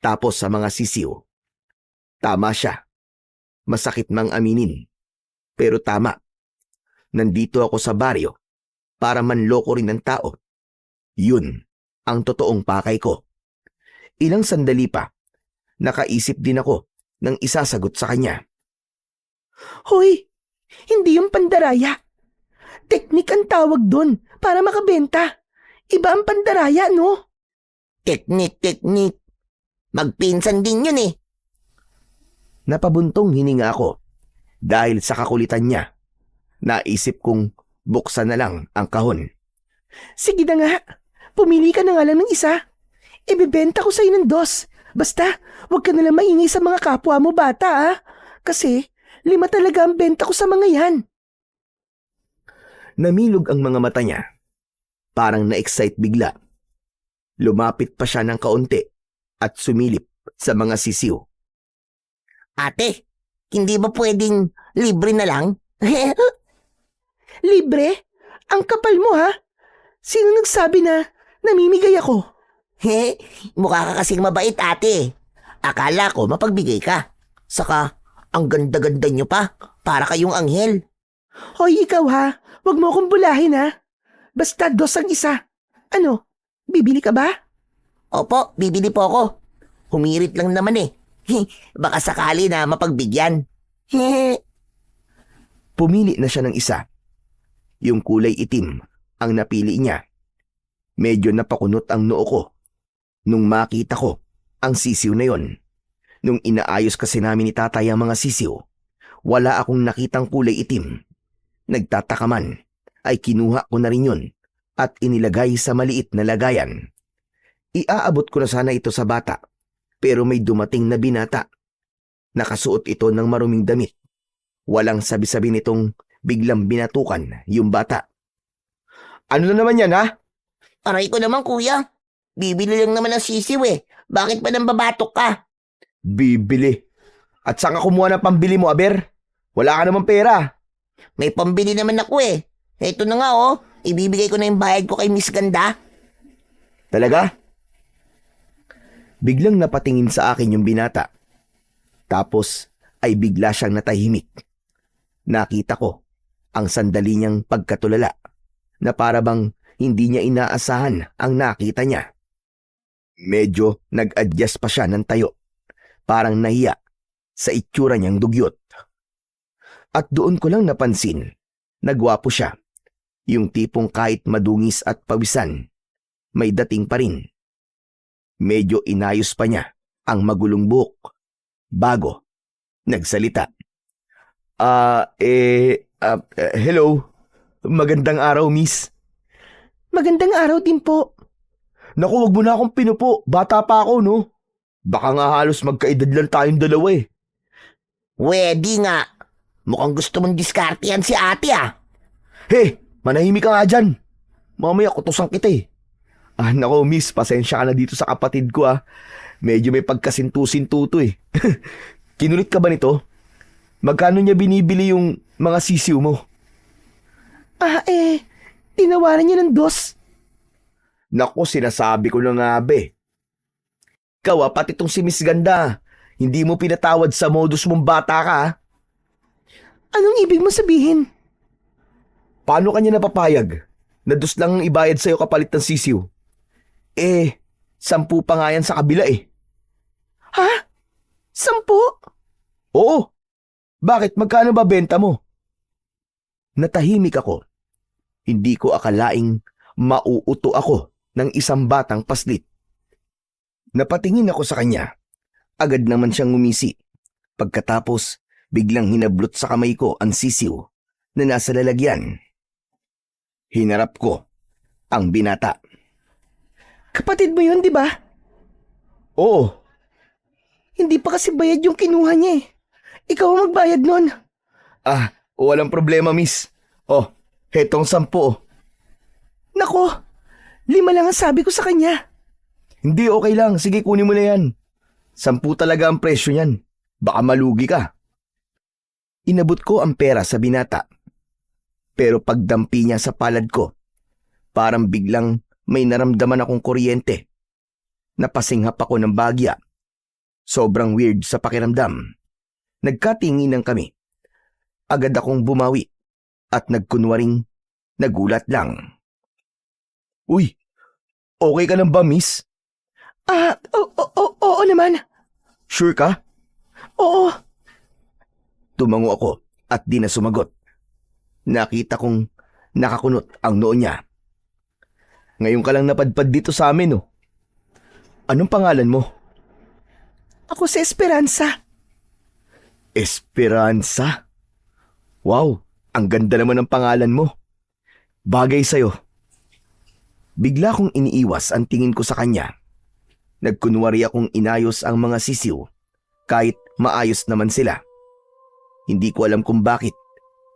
Tapos sa mga sisiw. Tama siya. Masakit mang aminin. Pero tama. Nandito ako sa baryo para manloko rin ng tao. Yun ang totoong pakay ko. Ilang sandali pa, nakaisip din ako ng isasagot sa kanya. Hoy, hindi yung pandaraya. Teknik ang tawag doon para makabenta. Iba ang pandaraya, no? Teknik. Magpinsan din yun eh. Napabuntong hininga ako. Dahil sa kakulitan niya, naisip kong buksan na lang ang kahon. Sige na nga, pumili ka na nga lang ng isa. Ibebenta ko sa'yo ng 2. Basta, huwag ka nalang maingay sa mga kapwa mo bata ah. Kasi 5 talaga ang benta ko sa mga yan. Namilog ang mga mata niya. Parang na-excite bigla. Lumapit pa siya ng kaunti at sumilip sa mga sisiw. Ate, hindi ba pwedeng libre na lang? Libre? Ang kapal mo ha? Sino nagsabi na namimigay ako? Mukha ka kasing mabait, ate. Akala ko mapagbigay ka. Saka, ang ganda-ganda nyo pa. Para kayong anghel. Hoy ikaw ha, huwag mo akong bulahin ha. Basta 2 ang isa. Ano, bibili ka ba? Opo, bibili po ako. Humirit lang naman eh. Baka sakali na mapagbigyan. Pumili na siya ng isa. Yung kulay itim ang napili niya. Medyo napakunot ang noo ko nung makita ko ang sisiw na yon. Nung inaayos kasi namin ni tatay ang mga sisiw, wala akong nakitang kulay itim. Nagtataka man, ay kinuha ko na rin yun at inilagay sa maliit na lagayan. Iaabot ko na sana ito sa bata, pero may dumating na binata. Nakasuot ito ng maruming damit. Walang sabi-sabi nitong biglang binatukan yung bata. Ano na naman yan ha? Aray ko naman, kuya. Bibili lang naman ng sisiw eh. Bakit pa nang babatok ka? Bibili. At saan ka kumuha ng pambili mo, Aber? Wala ka naman pera. May pambili naman ako eh. Ito na nga oh. Ibibigay ko na yung bayad ko kay Miss Ganda. Talaga? Biglang napatingin sa akin yung binata. Tapos ay bigla siyang natahimik. Nakita ko ang sandali niyang pagkatulala na para bang hindi niya inaasahan ang nakita niya. Medyo nag-adjust pa siya ng tayo. Parang nahiya sa itsura niyang dugyot. At doon ko lang napansin na gwapo siya. Yung tipong kahit madungis at pawisan, may dating pa rin. Medyo inayos pa niya ang magulong buhok. Bago, nagsalita. Hello. Magandang araw, miss. Magandang araw din po. Naku, wag mo na akong pinupo. Bata pa ako, no? Baka nga halos magkaedad lang tayong dalawa eh. Wedi nga. Mukhang gusto mong diskartehan si ate ah. Hey, manahimik ka nga dyan. Mamaya kutusan kita eh. Nako miss, pasensya ka na dito sa kapatid ko ah. Medyo may pagkasintu-sintuto eh. Kinulit ka ba nito? Magkano niya binibili yung mga sisiw mo? Tinawaran niya ng 2. Naku, sinasabi ko na nga be. Ikaw pati tong si Miss Ganda. Hindi mo pinatawad sa modus mong bata ka ah. Anong ibig mo sabihin? Paano kanya napapayag? Na 2 lang ang ibayad sa'yo kapalit ng sisiw. 10 pa nga yan sa kabila eh. Ha? 10? Oo. Bakit? Magkano ba benta mo? Natahimik ako. Hindi ko akalaing mauuto ako ng isang batang paslit. Napatingin ako sa kanya. Agad naman siyang ngumisi. Pagkatapos, biglang hinablot sa kamay ko ang sisiw na nasa lalagyan. Hinarap ko ang binata. Kapatid mo yun, di ba? Oo. Hindi pa kasi bayad yung kinuha niya eh. Ikaw ang magbayad nun. Walang problema, miss. Hetong 10. Nako, 5 lang ang sabi ko sa kanya. Hindi, okay lang. Sige, kunin mo na yan. 10 talaga ang presyo niyan. Baka malugi ka. Inabot ko ang pera sa binata. Pero pagdampi niya sa palad ko, parang biglang may naramdaman akong kuryente. Napasinghap ako ng bagya. Sobrang weird sa pakiramdam. Nagkatinginan kami. Agad akong bumawi at nagkunwaring nagulat lang. Uy, okay ka lang ba, miss? Oo naman. Sure ka? Oo. Tumango ako at di na sumagot. Nakita kong nakakunot ang noo niya. Ngayon ka lang napadpad dito sa amin, no? Anong pangalan mo? Ako si Esperanza. Esperanza? Wow, ang ganda naman ng pangalan mo. Bagay sa'yo. Bigla kong iniiwas ang tingin ko sa kanya. Nagkunwari akong inayos ang mga sisiw kahit maayos naman sila. Hindi ko alam kung bakit,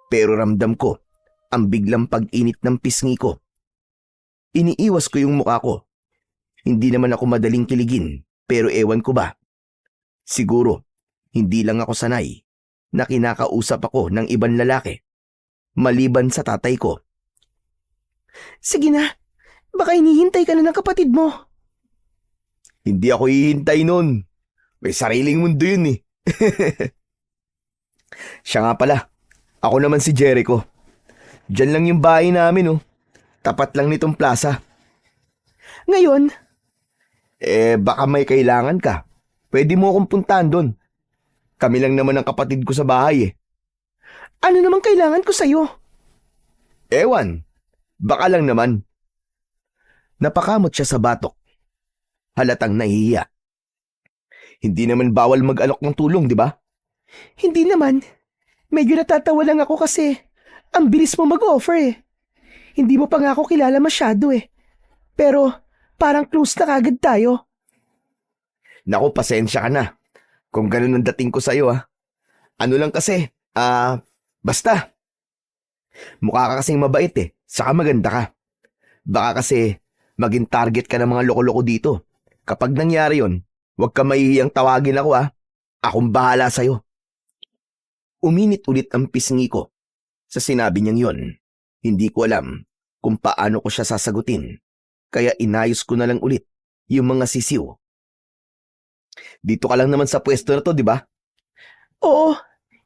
pero ramdam ko ang biglang pag-init ng pisngi ko. Iniiwas ko yung mukha ko. Hindi naman ako madaling kiligin, pero ewan ko ba. Siguro, hindi lang ako sanay na kinakausap ako ng ibang lalaki, maliban sa tatay ko. Sige na, baka hinihintay ka na ng kapatid mo. Hindi ako hihintay nun. May sariling mundo yun eh. Siya nga pala, ako naman si Jericho. Diyan lang yung bahay namin oh. Tapat lang nitong plaza. Ngayon, Baka may kailangan ka. Pwede mo akong puntahan doon. Kami lang naman ang kapatid ko sa bahay eh. ano namang kailangan ko sa'yo? Ewan, baka lang naman. Napakamot siya sa batok. Halatang nahihiya. Hindi naman bawal mag-alok ng tulong, di ba? Hindi naman. Medyo natatawa lang ako kasi ang bilis mo mag-offer eh. Hindi mo pa nga ako kilala masyado eh. Pero parang close na kagad tayo. Naku, pasensya ka na. Kung ganun ang dating ko sa'yo Ano lang kasi, basta. Mukha ka kasing mabait eh, saka maganda ka. Baka kasi maging target ka ng mga loko-loko dito. Kapag nangyari yon, huwag ka mahihiyang tawagin ako Akong bahala sa'yo. Uminit ulit ang pisngi ko sa sinabi niyang yon. Hindi ko alam kung paano ko siya sasagutin. Kaya inayos ko na lang ulit yung mga sisiw. Dito ka lang naman sa pwesto na to, di ba? Oo,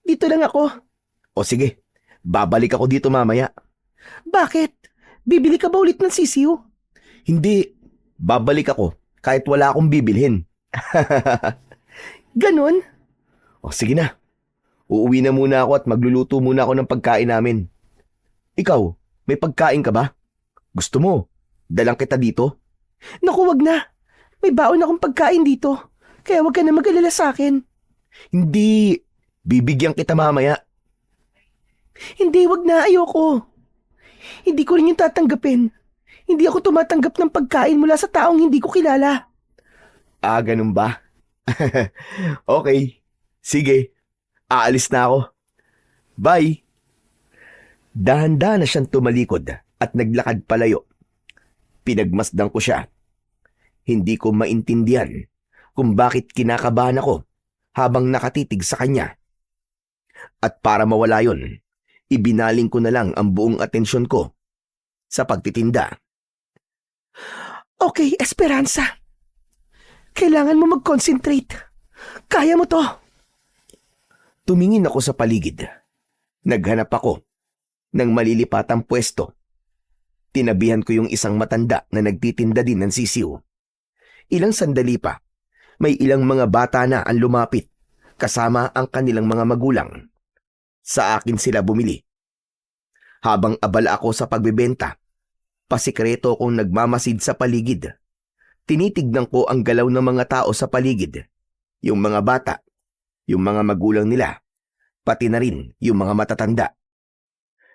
dito lang ako. O sige, babalik ako dito mamaya. Bakit? Bibili ka ba ulit ng sisiw? Hindi, babalik ako kahit wala akong bibilhin. Ganon? O sige na, uuwi na muna ako at magluluto muna ako ng pagkain namin. Ikaw, may pagkain ka ba? Gusto mo, dalang kita dito? Naku, wag na. May baon akong pagkain dito. Kaya wag ka na mag-alala sa akin. Hindi, bibigyan kita mamaya. Hindi, wag na. Ayoko. Hindi ko rin yung tatanggapin. Hindi ako tumatanggap ng pagkain mula sa taong hindi ko kilala. Ganun ba? Okay, sige, aalis na ako. Bye! Dahan-dahan na siyang tumalikod at naglakad palayo. Pinagmasdan ko siya. Hindi ko maintindihan kung bakit kinakabahan ako habang nakatitig sa kanya. At para mawala yon, ibinaling ko na lang ang buong atensyon ko sa pagtitinda. Okay, Esperanza. Kailangan mo mag-concentrate. Kaya mo to. Tumingin ako sa paligid. Naghanap ako ng malilipatang pwesto. Tinabihan ko yung isang matanda na nagtitinda din ng sisiw. Ilang sandali pa, may ilang mga bata na ang lumapit kasama ang kanilang mga magulang. Sa akin sila bumili. Habang abala ako sa pagbebenta, pasikreto kong nagmamasid sa paligid. Tinitignan ko ang galaw ng mga tao sa paligid. Yung mga bata, yung mga magulang nila, pati na rin yung mga matatanda.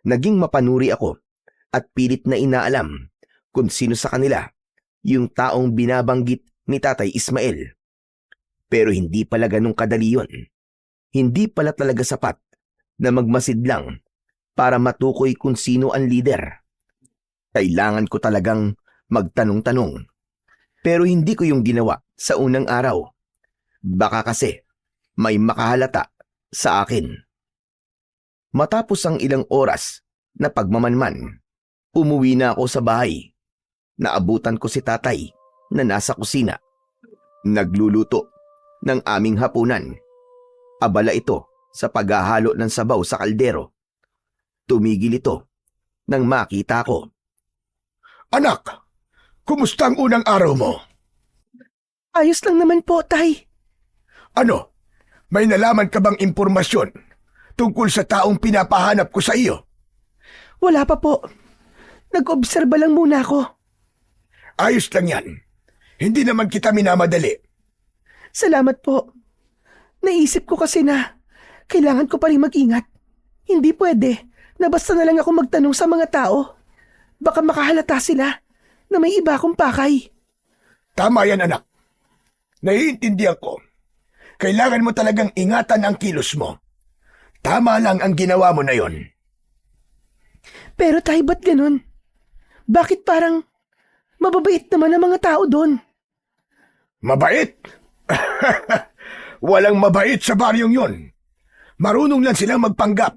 Naging mapanuri ako at pilit na inaalam kung sino sa kanila yung taong binabanggit ni Tatay Ismael. Pero hindi pala ganun kadali yun. Hindi pala talaga sapat na magmasid lang para matukoy kung sino ang leader. Kailangan ko talagang magtanong-tanong. Pero hindi ko yung ginawa sa unang araw. Baka kasi may makahalata sa akin. Matapos ang ilang oras na pagmamanman, umuwi na ako sa bahay. Naabutan ko si tatay na nasa kusina. Nagluluto ng aming hapunan. Abala ito sa paghahalo ng sabaw sa kaldero. Tumigil ito nang makita ko. Anak, kumusta ang unang araw mo? Ayos lang naman po, Tay. Ano? May nalaman ka bang impormasyon tungkol sa taong pinapahanap ko sa iyo? Wala pa po. Nag-obserba lang muna ako. Ayos lang yan. Hindi naman kita minamadali. Salamat po. Naisip ko kasi na kailangan ko pa rin mag-ingat. Hindi pwede na basta na lang ako magtanong sa mga tao. Baka makahalata sila na may iba akong pakay. Tama yan, anak. Naiintindihan ko. Kailangan mo talagang ingatan ang kilos mo. Tama lang ang ginawa mo na yon. Pero tay, ba't ganun? Bakit parang mababait naman ang mga tao doon? Mabait? Walang mabait sa baryong yon. Marunong lang silang magpanggap.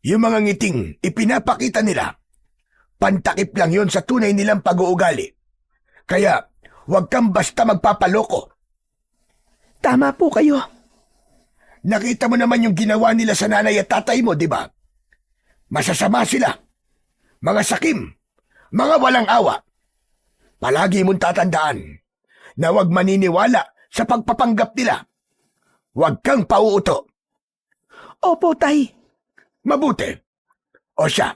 Yung mga ngiting ipinapakita nila, pantakip lang yon sa tunay nilang pag-uugali. Kaya, huwag kang basta magpapaloko. Tama po kayo. Nakita mo naman yung ginawa nila sa nanay at tatay mo, di ba? Masasama sila. Mga sakim. Mga walang awa. Palagi mong tatandaan na huwag maniniwala sa pagpapanggap nila. Huwag kang pauuto. Opo, tay. Mabuti. O siya,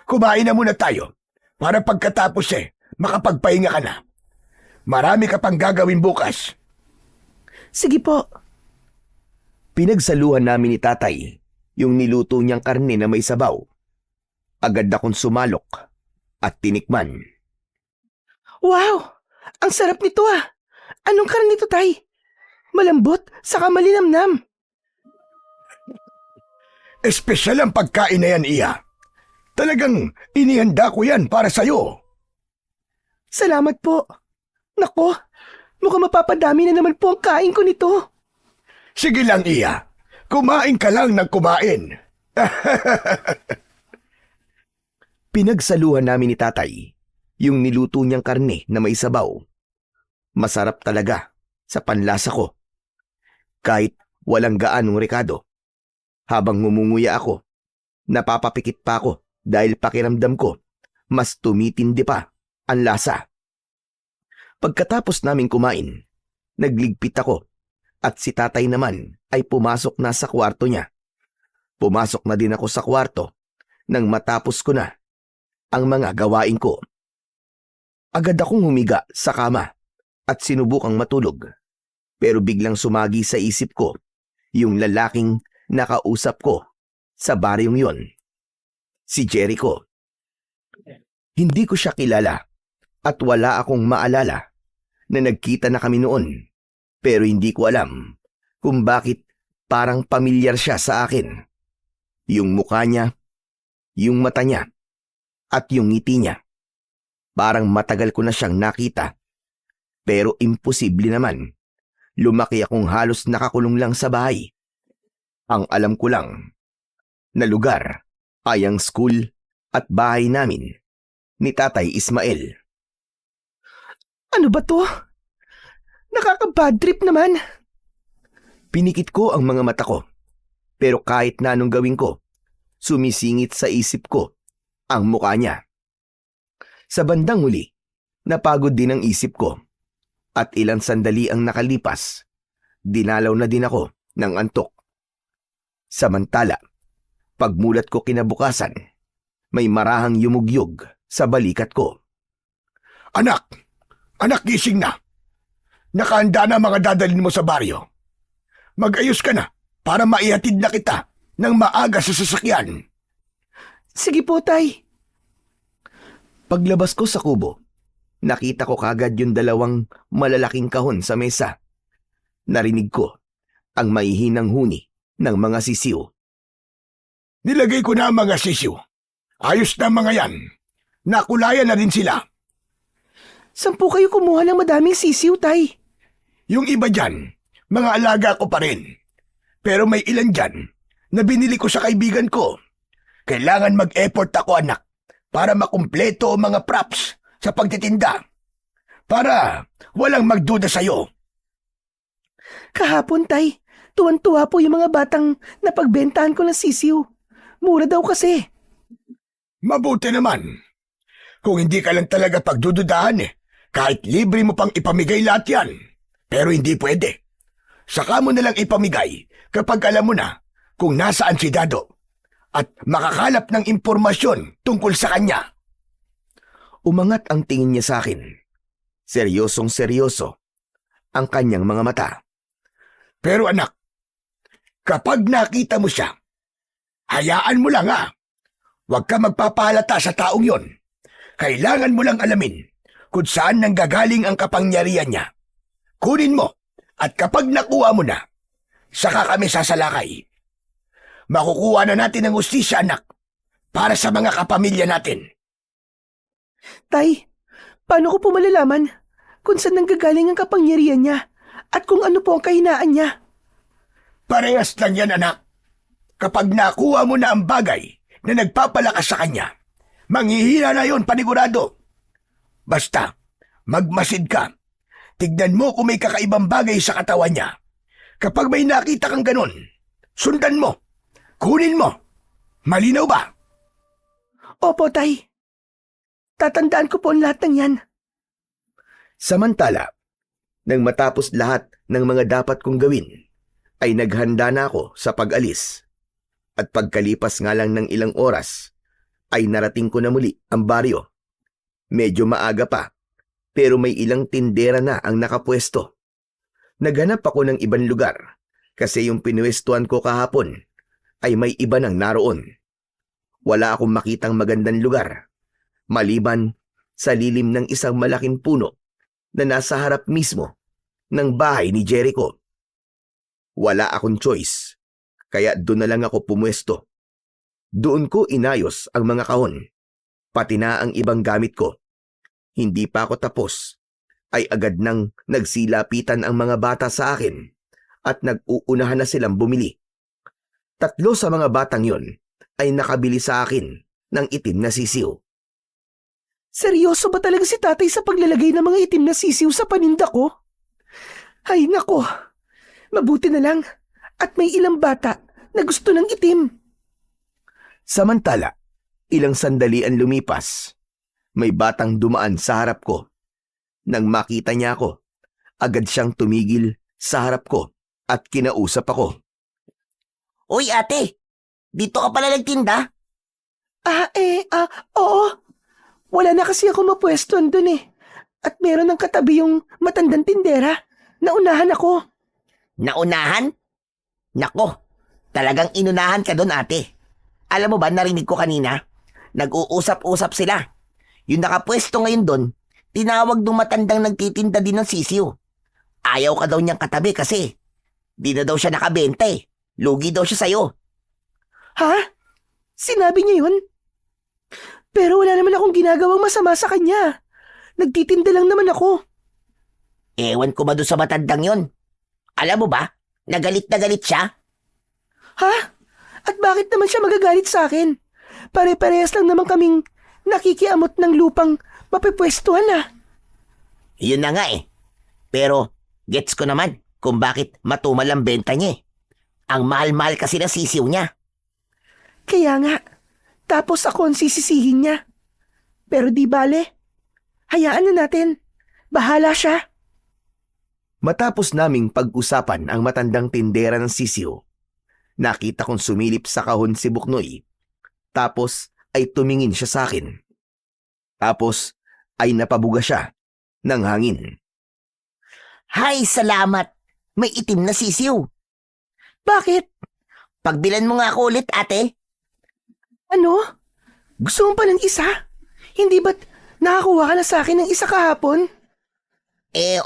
kumain na muna tayo para pagkatapos makapagpahinga ka na. Marami ka pang gagawin bukas. Sige po. Pinagsaluhan namin ni tatay yung niluto niyang karne na may sabaw. Agad akong sumalok at tinikman. Wow! Ang sarap nito ah! Anong karne nito, tay? Malambot, saka malinamnam. Espesyal ang pagkain na yan, Iya. Talagang inihanda ko yan para sa'yo. Salamat po. Nako, mukhang mapapadami na naman po ang kain ko nito. Sige lang, Iya. Kumain ka lang ng kumain. Pinagsaluhan namin ni tatay yung niluto niyang karne na may sabaw. Masarap talaga sa panlasa ko. Kahit walang gaanong rekado. Habang ngumunguya ako, napapapikit pa ako dahil pakiramdam ko mas tumitindi pa ang lasa. Pagkatapos naming kumain, nagligpit ako at si tatay naman ay pumasok na sa kwarto niya. Pumasok na din ako sa kwarto nang matapos ko na ang mga gawain ko. Agad akong humiga sa kama at sinubukang matulog. Pero biglang sumagi sa isip ko yung lalaking nakausap ko sa baryong yon. Si Jericho. Hindi ko siya kilala at wala akong maalala na nagkita na kami noon. Pero hindi ko alam kung bakit parang pamilyar siya sa akin. Yung mukha niya, yung mata niya, at yung ngiti niya. Parang matagal ko na siyang nakita. Pero imposible naman. Lumaki akong halos nakakulong lang sa bahay. Ang alam ko lang na lugar ay ang school at bahay namin ni Tatay Ismael. Ano ba to? Nakaka-bad trip naman. Pinikit ko ang mga mata ko. Pero kahit na anong gawin ko, sumisingit sa isip ko ang mukha niya. Sa bandang huli, napagod din ang isip ko. At ilang sandali ang nakalipas, dinalaw na din ako ng antok. Samantala, pagmulat ko kinabukasan, may marahang yumugyog sa balikat ko. Anak! Anak, gising na! Nakahanda na mga dadalhin mo sa baryo. Mag-ayos ka na para maihatid na kita ng maaga sa sasakyan. Sige po, tay. Paglabas ko sa kubo, nakita ko kagad yung dalawang malalaking kahon sa mesa. Narinig ko ang maihinang huni ng mga sisiw. Nilagay ko na ang mga sisiw. Ayos na mga yan. Nakulayan na rin sila. Saan po kayo kumuha ng madaming sisiw, tay? Yung iba dyan, mga alaga ko pa rin. Pero may ilan dyan na binili ko sa kaibigan ko. Kailangan mag-effort ako, anak, para makumpleto ang mga props sa pagtitinda. Para walang magduda sa'yo. Kahapon, tay, tuwan-tuwa po yung mga batang napagbentahan ko ng sisiw. Mura daw kasi. Mabuti naman. Kung hindi ka lang talaga pagdududahan kahit libre mo pang ipamigay lahat yan. Pero hindi pwede. Saka mo nalang ipamigay kapag alam mo na kung nasaan si Dado at makakalap ng impormasyon tungkol sa kanya. Umangat ang tingin niya sa akin. Seryosong seryoso ang kanyang mga mata. Pero anak, kapag nakita mo siya, Hayaan mo lang Huwag ka magpapalata sa taong yon. Kailangan mo lang alamin kung saan nanggagaling ang kapangyarihan niya. Kunin mo at kapag nakuha mo na, saka kami sasalakay. Makukuha na natin ang hustisya, anak, para sa mga kapamilya natin. Tay, paano ko po malalaman kung saan nanggagaling ang kapangyarihan niya at kung ano po ang kahinaan niya? Parehas lang yan, anak. Kapag nakuha mo na ang bagay na nagpapalakas sa kanya, manghihina na yon panigurado. Basta, magmasid ka. Tignan mo kung may kakaibang bagay sa katawan niya. Kapag may nakita kang ganon, sundan mo. Kunin mo. Malinaw ba? Opo, Tay. Tatandaan ko po ang lahat ng yan. Samantala, nang matapos lahat ng mga dapat kong gawin, ay naghanda na ako sa pag-alis. At pagkalipas nga lang ng ilang oras, ay narating ko na muli ang baryo. Medyo maaga pa, pero may ilang tindera na ang nakapwesto. Naghanap ako ng ibang lugar, kasi yung pinuwestuhan ko kahapon ay may iba nang naroon. Wala akong makitang magandang lugar, maliban sa lilim ng isang malaking puno na nasa harap mismo ng bahay ni Jericho. Wala akong choice, kaya doon na lang ako pumwesto. Doon ko inayos ang mga kahon, pati na ang ibang gamit ko. Hindi pa ako tapos, ay agad nang nagsilapitan ang mga bata sa akin at nag-uunahan na silang bumili. 3 sa mga batang yon ay nakabili sa akin ng itim na sisiw. Seryoso ba talaga si tatay sa paglalagay ng mga itim na sisiw sa paninda ko? Ay nako, mabuti na lang at may ilang bata na gusto ng itim. Samantala, ilang sandali ang lumipas. May batang dumaan sa harap ko. Nang makita niya ako, agad siyang tumigil sa harap ko at kinausap ako. Uy ate, dito ka pala nagtinda? Oo. Wala na kasi ako mapwestuhan dun eh. At meron ng katabi yung matandang tindera. Naunahan ako. Naunahan? Nako, talagang inunahan ka doon ate. Alam mo ba, narinig ko kanina, nag-uusap-usap sila. Yung nakapwesto ngayon doon, tinawag nung matandang nagtitinda din ng sisiw. Ayaw ka daw niyang katabi kasi di na daw siya nakabenta eh. Lugi daw siya sa'yo. Ha? Sinabi niya yun? Pero wala naman akong ginagawang masama sa kanya. Nagtitinda lang naman ako. Ewan ko ba doon sa matandang yon? Alam mo ba, nagalit na galit siya? Ha? At bakit naman siya magagalit sa akin? Pare-parehas lang naman kaming nakikiamot ng lupang mapipwestuhan na. Yun na nga eh. Pero gets ko naman kung bakit matumal ang benta niya eh. Ang mahal-mahal kasi na sisiw niya. Kaya nga, tapos ako ang sisisihin niya. Pero di bale, hayaan na natin. Bahala siya. Matapos naming pag-usapan ang matandang tindera ng sisiw, nakita kong sumilip sa kahon si Buknoy. Tapos ay tumingin siya sa akin. Tapos ay napabuga siya ng hangin. Hay, salamat. May itim na sisiw. Bakit? Pagbilan mo nga ako ulit, ate. Ano? Gusto mo pa ng isa? Hindi ba't nakakuha ka na sa akin ng isa kahapon?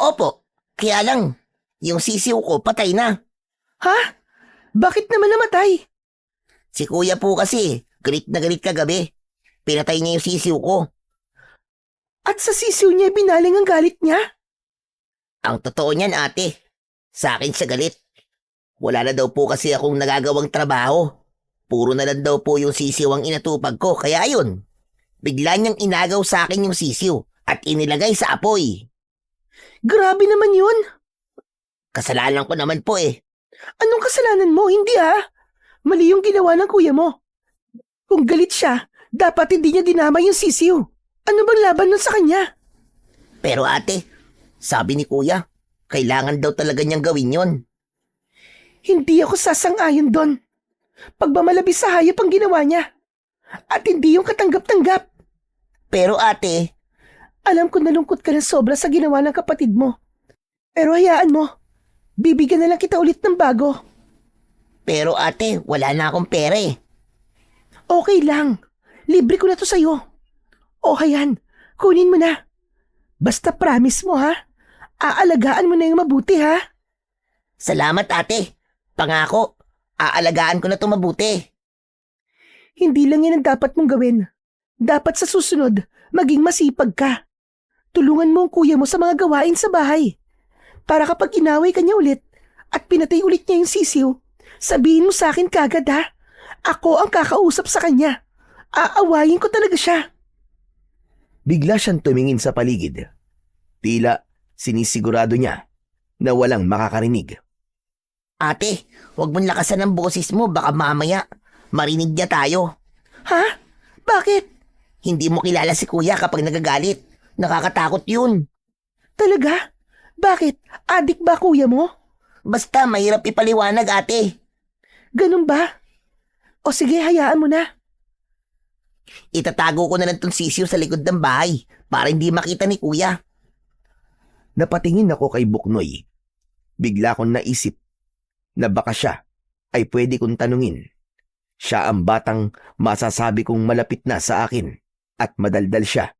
Opo. Kaya lang, yung sisiw ko patay na. Ha? Bakit naman namatay? Si kuya po kasi, galit na galit kagabi. Pinatay niya yung sisiw ko. At sa sisiw niya binaling ang galit niya? Ang totoo niyan, ate. Sa akin siya galit. Wala na daw po kasi akong nagagawang trabaho. Puro na lang daw po yung sisiw ang inatupag ko, kaya ayun. Bigla niyang inagaw sa akin yung sisiw at inilagay sa apoy. Grabe naman yun. Kasalanan ko naman po eh. Anong kasalanan mo? Hindi Mali yung ginawa ng kuya mo. Kung galit siya, dapat hindi niya dinama yung sisiw. Ano bang laban nun sa kanya? Pero ate, sabi ni kuya, kailangan daw talaga niyang gawin yon. Hindi ako sasang-ayon doon. Pagmamalabis sa hayop ang ginawa niya. At hindi yung katanggap-tanggap. Pero ate, alam ko nalungkot ka ng sobra sa ginawa ng kapatid mo. Pero hayaan mo, bibigyan na lang kita ulit ng bago. Pero ate, wala na akong pera eh. Okay lang. Libre ko na to sa'yo. Okay yan. Kunin mo na. Basta promise mo ha. Aalagaan mo na yung mabuti ha. Salamat ate. Pangako, aalagaan ko na ito mabuti. Hindi lang yan ang dapat mong gawin. Dapat sa susunod, maging masipag ka. Tulungan mo ang kuya mo sa mga gawain sa bahay. Para kapag inaway ka niya ulit at pinatay ulit niya yung sisiw, sabihin mo sa akin kagad ha. Ako ang kakausap sa kanya. Aawayin ko talaga siya. Bigla siyang tumingin sa paligid. Tila sinisigurado niya na walang makakarinig. Ate, huwag mong lakasan ang boses mo, baka mamaya marinig niya tayo. Ha? Bakit? Hindi mo kilala si kuya kapag nagagalit. Nakakatakot yun. Talaga? Bakit? Adik ba kuya mo? Basta mahirap ipaliwanag ate. Ganun ba? O sige, hayaan mo na. Itatago ko na lang tong sisiw sa likod ng bahay para hindi makita ni kuya. Napatingin ako kay Buknoy. Bigla kong naisip na baka siya ay pwede kong tanungin. Siya ang batang masasabi kong malapit na sa akin at madaldal siya.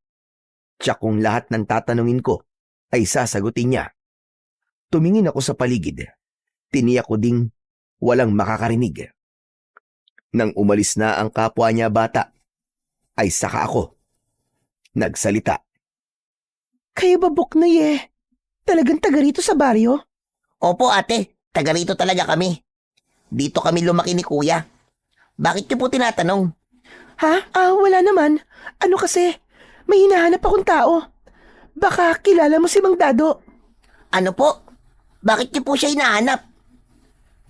Tiyak kung lahat ng tatanungin ko ay sasagutin niya. Tumingin ako sa paligid. Tiniyak ko ding walang makakarinig. Nang umalis na ang kapwa niya bata, ay saka ako nagsalita. Kayo ba Buknoy eh? Talagang taga rito sa baryo? Opo ate, taga rito talaga kami. Dito kami lumaki ni kuya. Bakit niyo po tinatanong? Ha? Wala naman. Ano kasi? May hinahanap akong tao. Baka kilala mo si Mang Dado. Ano po? Bakit niyo po siya hinahanap?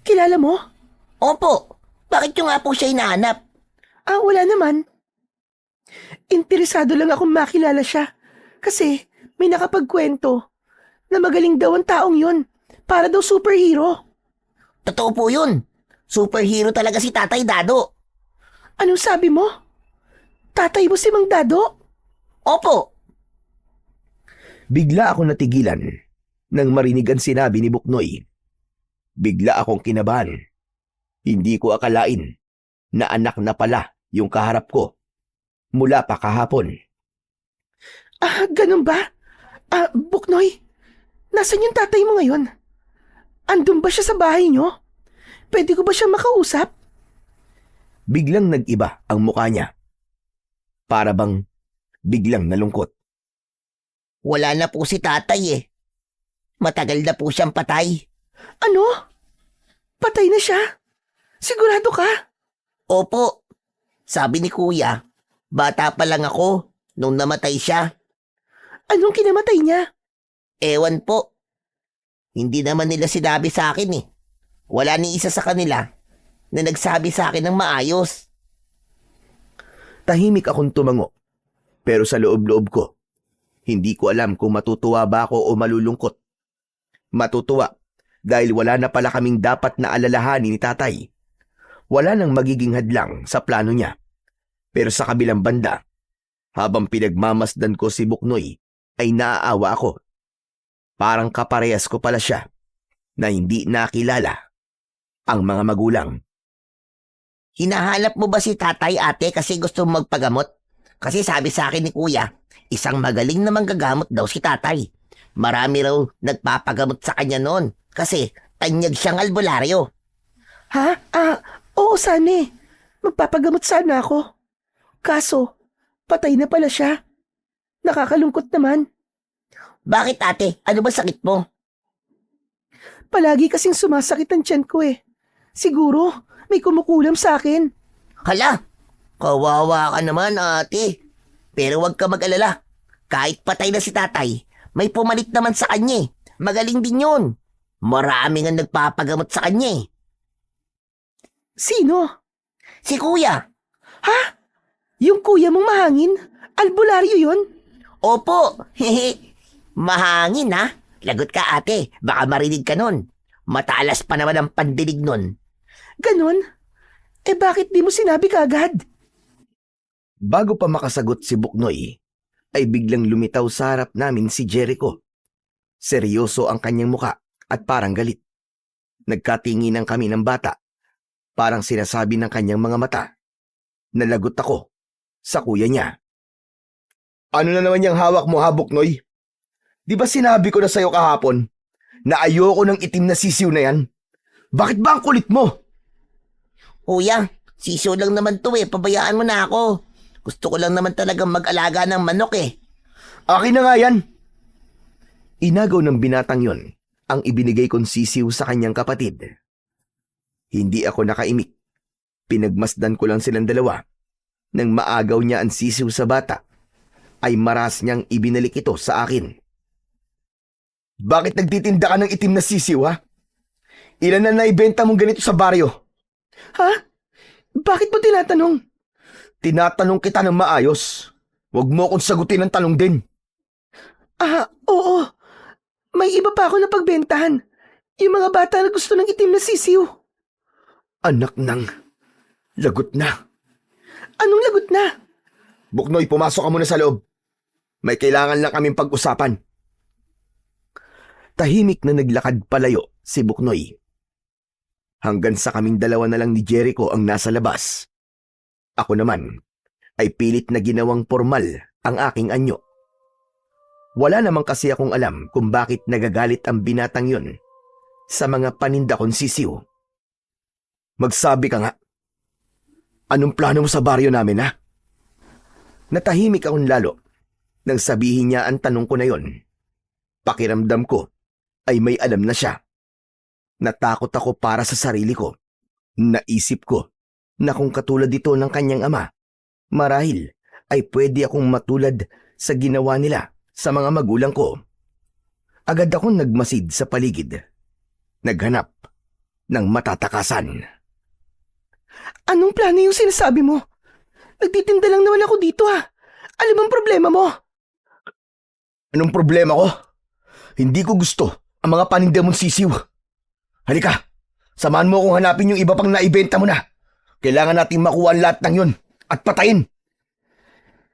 Kilala mo? Opo, bakit niyo nga po siya hinahanap? Wala naman. Interesado lang akong makilala siya. Kasi may nakapagkwento na magaling daw ang taong yun. Para daw superhero. Totoo po yun. Superhero talaga si Tatay Dado. Anong sabi mo? Tatay mo si Mang Dado? Opo. Bigla ako natigilan nang marinig ang sinabi ni Buknoy. Bigla akong kinabahan. Hindi ko akalain na anak na pala yung kaharap ko mula pa kahapon. Ganun ba? Buknoy, nasan yung tatay mo ngayon? Andun ba siya sa bahay niyo? Pwede ko ba siyang makausap? Biglang nag-iba ang mukha niya. Para bang biglang nalungkot. Wala na po si tatay eh. Matagal na po siyang patay. Ano? Patay na siya? Sigurado ka? Opo. Sabi ni kuya, bata pa lang ako nung namatay siya. Anong kinamatay niya? Ewan po. Hindi naman nila sinabi sa akin eh. Wala ni isa sa kanila na nagsabi sa akin ng maayos. Tahimik akong tumango. Pero sa loob-loob ko, hindi ko alam kung matutuwa ba ako o malulungkot. Matutuwa dahil wala na pala kaming dapat na alalahanin ni tatay. Wala nang magiging hadlang sa plano niya. Pero sa kabilang banda, habang pinagmamasdan ko si Buknoy, ay naaawa ako. Parang kaparehas ko pala siya na hindi nakilala ang mga magulang. Hinahanap mo ba si tatay ate kasi gusto mong magpagamot? Kasi sabi sa akin ni kuya, isang magaling na manggagamot daw si tatay. Marami raw nagpapagamot sa kanya noon kasi tanyag siyang albularyo. Ha? Oo sana eh. Magpapagamot sana ako. Kaso, patay na pala siya. Nakakalungkot naman. Bakit ate? Ano ba sakit mo? Palagi kasing sumasakit ang tiyan ko eh. Siguro, may kumukulam sa akin. Hala, kawawa ka naman ate. Pero wag ka mag-alala. Kahit patay na si tatay, may pumalit naman sa kanya eh. Magaling din yun. Marami nga nagpapagamot sa kanya eh. Sino? Si kuya. Ha? Yung kuya mong mahangin? Albularyo yun? Opo, hehe. Mahangin ha. Lagot ka ate, baka marinig ka nun. Matalas pa naman ang pandinig nun. Ganon? Bakit di mo sinabi kaagad? Bago pa makasagot si Buknoy, ay biglang lumitaw sa harap namin si Jericho. Seryoso ang kanyang muka at parang galit. Nagkatinginan kami ng bata. Parang sinasabi ng kanyang mga mata Nalagot ako sa kuya niya. Ano na naman yung hawak mo, ha, Buknoy? Di ba sinabi ko na sa'yo kahapon na ayoko ng itim na sisiw na yan? Bakit ba ang kulit mo? Kuya, sisiw lang naman to pabayaan mo na ako. Gusto ko lang naman talagang mag-alaga ng manok Akin na nga yan. Inagaw ng binatang yon ang ibinigay kong sisiw sa kanyang kapatid. Hindi ako nakaimik. Pinagmasdan ko lang silang dalawa. Nang maagaw niya ang sisiw sa bata, ay maras niyang ibinalik ito sa akin. Bakit nagtitinda ka ng itim na sisiw, ha? Ilan na naibenta mong ganito sa baryo? Ha? Bakit mo tinatanong? Tinatanong kita ng maayos. Huwag mo akong sagutin ng tanong din. Oo. May iba pa ako na pagbentahan. Yung mga bata na gusto ng itim na sisiw. Anak ng... lagot na. Anong lagot na? Buknoy, pumasok ka muna sa loob. May kailangan lang kaming pag-usapan. Tahimik na naglakad palayo si Buknoy. Hanggang sa kaming dalawa na lang ni Jericho ang nasa labas. Ako naman ay pilit na ginawang formal ang aking anyo. Wala namang kasi akong alam kung bakit nagagalit ang binatang yon sa mga paninda kong sisiw. Magsabi ka nga. Anong plano mo sa baryo namin, ha? Natahimik akong lalo nang sabihin niya ang tanong ko na yon. Pakiramdam ko ay may alam na siya. Natakot ako para sa sarili ko. Naisip ko na kung katulad ito ng kanyang ama, marahil ay pwede akong matulad sa ginawa nila sa mga magulang ko. Agad akong nagmasid sa paligid. Naghanap ng matatakasan. Anong plano yung sinasabi mo? Nagtitinda lang naman ako dito Ano bang problema mo? Anong problema ko? Hindi ko gusto ang mga paninda mong sisiw. Halika, samahan mo akong hanapin yung iba pang naibenta mo na. Kailangan natin makuha ang lahat ng yun at patayin.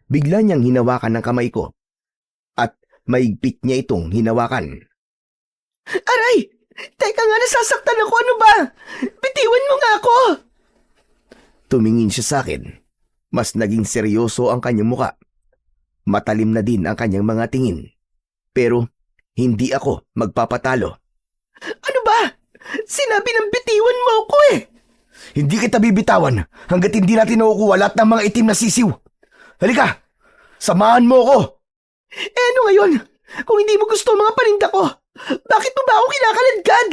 Bigla niyang hinawakan ng kamay ko at maigpit niya itong hinawakan. Aray! Teka nga, nasasaktan ako. Ano ba? Bitiwan mo nga ako! Tumingin siya sa akin. Mas naging seryoso ang kanyang muka. Matalim na din ang kanyang mga tingin. Pero hindi ako magpapatalo. Ano ba? Sinabi ng bitiwan mo ako Hindi kita bibitawan hanggat hindi natin nakukuha lahat ng mga itim na sisiw. Halika! Samahan mo ako! Ano ngayon? Kung hindi mo gusto ang mga paninda ko, bakit mo ba ako kinakaladkad?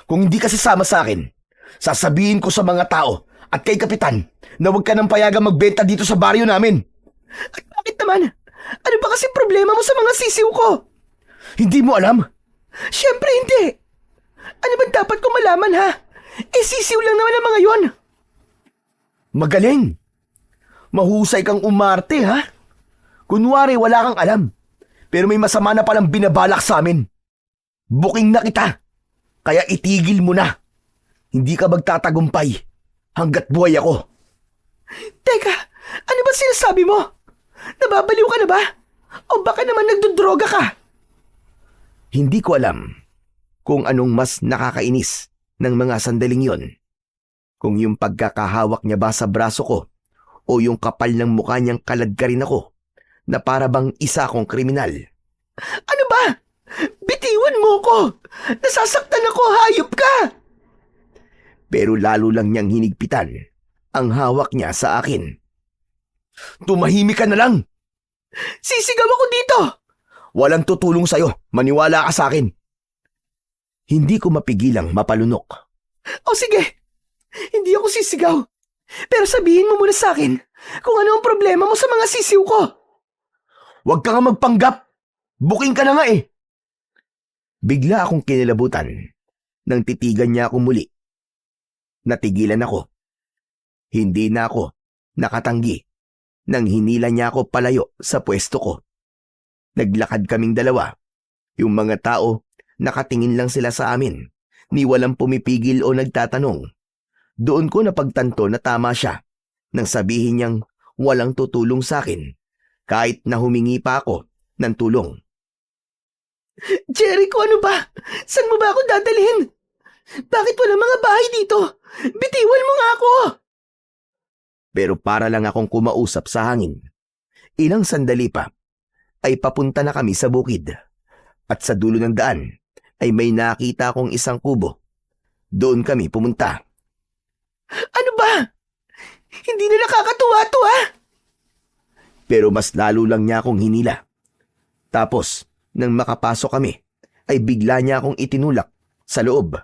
Kung hindi ka sasama sa akin, sasabihin ko sa mga tao at kay Kapitan na huwag ka nang payagang magbenta dito sa baryo namin. At bakit naman? Ano ba kasi problema mo sa mga sisiw ko? Hindi mo alam? Siyempre hindi. Ano ba dapat ko malaman sisiw lang naman ang mga yon. Magaling. Mahusay kang umarte, ha? Kunwari wala kang alam, pero may masama na palang binabalak sa amin. Booking na kita, kaya itigil mo na. Hindi ka magtatagumpay hanggat buhay ako. Teka, ano ba sinasabi mo? Nababaliw ka na ba? O baka naman nagdodroga ka? Hindi ko alam kung anong mas nakakainis ng mga sandaling yon. Kung yung pagkakahawak niya ba sa braso ko o yung kapal ng mukha niyang kaladkarin ako na para bang isa akong kriminal. Ano ba? Bitiwan mo ko! Nasasaktan ako, hayop ka! Pero lalo lang niyang hinigpitan ang hawak niya sa akin. Tumahimik ka na lang! Sisigaw ako dito! Walang tutulong sa'yo, maniwala ka sa akin. Hindi ko mapigilang mapalunok. O sige, hindi ako sisigaw. Pero sabihin mo muna sa akin kung ano ang problema mo sa mga sisiw ko. Huwag ka nga magpanggap. Booking ka na nga Bigla akong kinilabutan nang titigan niya ako muli. Natigilan ako. Hindi na ako nakatanggi nang hinila niya ako palayo sa pwesto ko. Naglakad kaming dalawa. Yung mga tao, nakatingin lang sila sa amin. Ni walang pumipigil o nagtatanong. Doon ko napagtanto na tama siya nang sabihin niyang walang tutulong sa akin kahit na humingi pa ako ng tulong. Jericho, ano ba? Saan mo ba ako dadalhin? Bakit walang mga bahay dito? Bitiwan mo nga ako! Pero para lang akong kumausap sa hangin. Ilang sandali pa ay papunta na kami sa bukid. At sa dulo ng daan ay may nakita akong isang kubo. Doon kami pumunta. Ano ba? Hindi na nakakatuwa to, ha? Pero mas lalo lang niya akong hinila. Tapos, nang makapasok kami, ay bigla niya akong itinulak sa loob.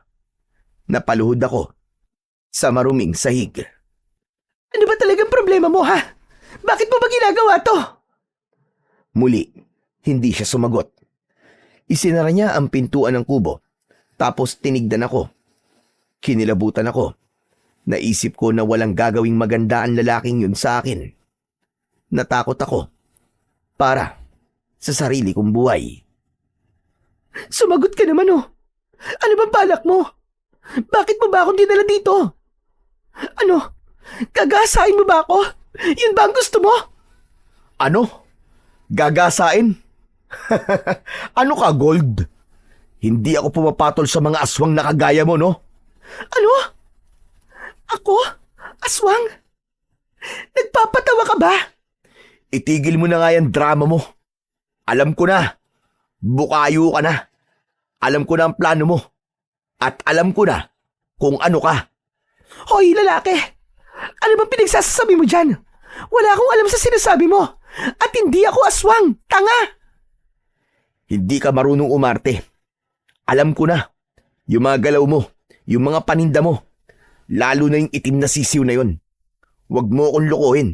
Napaluhod ako sa maruming sahig. Ano ba talagang problema mo, ha? Bakit mo ba ginagawa to? Muli, hindi siya sumagot. Isinara niya ang pintuan ng kubo, tapos tinigdan ako. Kinilabutan ako. Naisip ko na walang gagawing maganda ang lalaking yun sa akin. Natakot ako para sa sarili kong buhay. Sumagot ka naman, oh. Ano bang balak mo? Bakit mo ba ako dinala dito? Ano? Gagasain mo ba ako? Yun ba ang gusto mo? Ano? Gagasain? Ano ka, Gold? Hindi ako pumapatol sa mga aswang na kagaya mo, no? Ano? Ako? Aswang? Nagpapatawa ka ba? Itigil mo na nga yung drama mo. Alam ko na. Bukayo ka na. Alam ko na ang plano mo. At alam ko na kung ano ka. Hoy, lalaki! Ano bang pinagsasasabi mo dyan? Wala akong alam sa sinasabi mo. At hindi ako aswang. Tanga! Hindi ka marunong umarte. Alam ko na. Yung mga galaw mo, yung mga paninda mo, lalo na yung itim na sisiw na yun. Huwag mo akong lokohin.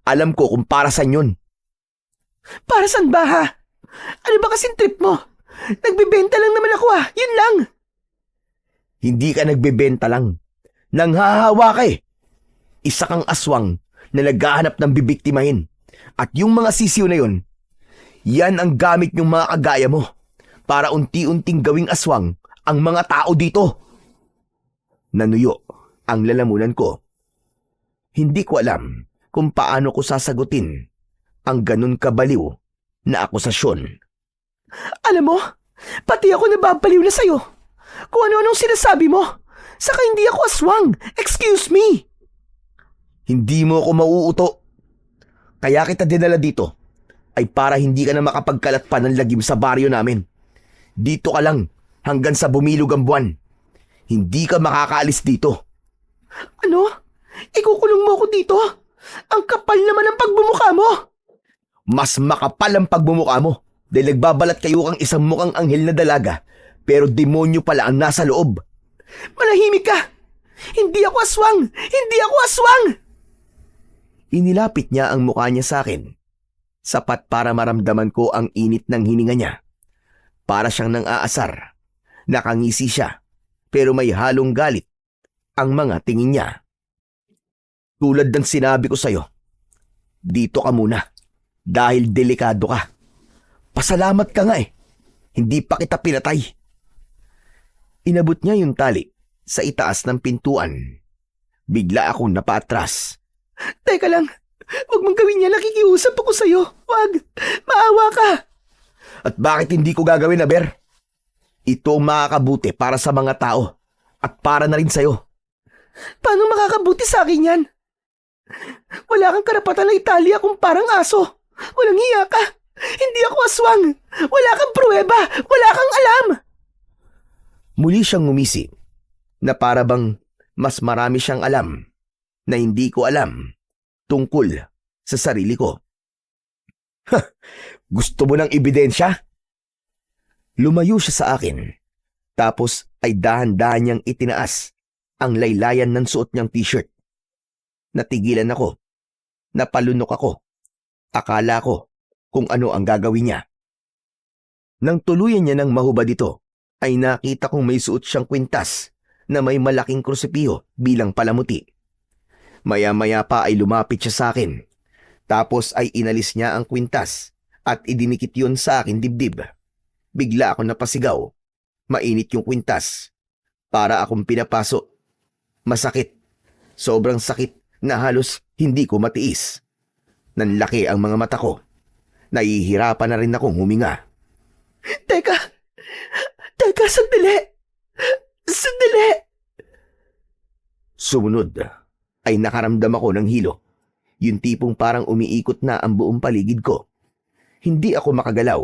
Alam ko kung para saan yun. Para saan ba, ha? Ano ba kasing trip mo? Nagbibenta lang naman ako, ha? Yun lang. Hindi ka nagbebenta lang. Nanghahawa ka eh. Isa kang aswang na naghahanap ng bibiktimahin. At yung mga sisiw na yun, yan ang gamit yung mga kagaya mo para unti-unting gawing aswang ang mga tao dito. Nanuyo ang lalamunan ko. Hindi ko alam kung paano ko sasagutin ang ganun kabaliw na akusasyon. Alam mo, pati ako nababaliw na sa'yo. Kung ano-anong sinasabi mo. Saka hindi ako aswang. Excuse me. Hindi mo ako mauuto. Kaya kita dinala dito ay para hindi ka na makapagkalat pa ng lagim sa baryo namin. Dito ka lang hanggang sa bumilog ang buwan. Hindi ka makakaalis dito. Ano? Ikukulong mo ako dito? Ang kapal naman ng pagbumukha mo. Mas makapal ang pagbumukha mo dahil nagbabalat kayo kang isang mukhang anghel na dalaga pero demonyo pala ang nasa loob. Manahimik ka. Hindi ako aswang. Hindi ako aswang. Inilapit niya ang mukha niya sa akin. Sapat para maramdaman ko ang init ng hininga niya. Para siyang nang aasar. Nakangisi siya, pero may halong galit ang mga tingin niya. Tulad ng sinabi ko sa'yo, dito ka muna dahil delikado ka. Pasalamat ka nga eh, hindi pa kita pinatay. Inabot niya yung tali sa itaas ng pintuan. Bigla akong napaatras. Teka lang. Huwag mong gawin yan. Nakikiusap ako sa'yo. Huwag. Maawa ka. At bakit hindi ko gagawin, Aber? Ito ang makakabuti para sa mga tao at para na rin sa'yo. Paano makakabuti sa akin yan? Wala kang karapatan na itali akong parang aso. Walang hiya ka. Hindi ako aswang. Wala kang pruweba. Wala kang alam. Muli siyang ngumisi na para bang mas marami siyang alam na hindi ko alam tungkol sa sarili ko. Gusto mo ng ebidensya? Lumayo siya sa akin, tapos ay dahan-dahan niyang itinaas ang laylayan ng suot niyang t-shirt. Natigilan ako, napalunok ako. Akala ko kung ano ang gagawin niya. Nang tuluyan niya ng mahubad ito, ay nakita kong may suot siyang kwintas na may malaking krusipiho bilang palamuti. Maya-maya pa ay lumapit siya sa akin. Tapos ay inalis niya ang kwintas at idinikit yun sa akin dibdib. Bigla ako napasigaw. Mainit yung kwintas. Para akong pinapaso. Masakit. Sobrang sakit na halos hindi ko matiis. Nanlaki ang mga mata ko. Nahihirapan na rin akong huminga. Teka, sandali. Sumunod ay nakaramdam ako ng hilo. Yung tipong parang umiikot na ang buong paligid ko. Hindi ako makagalaw.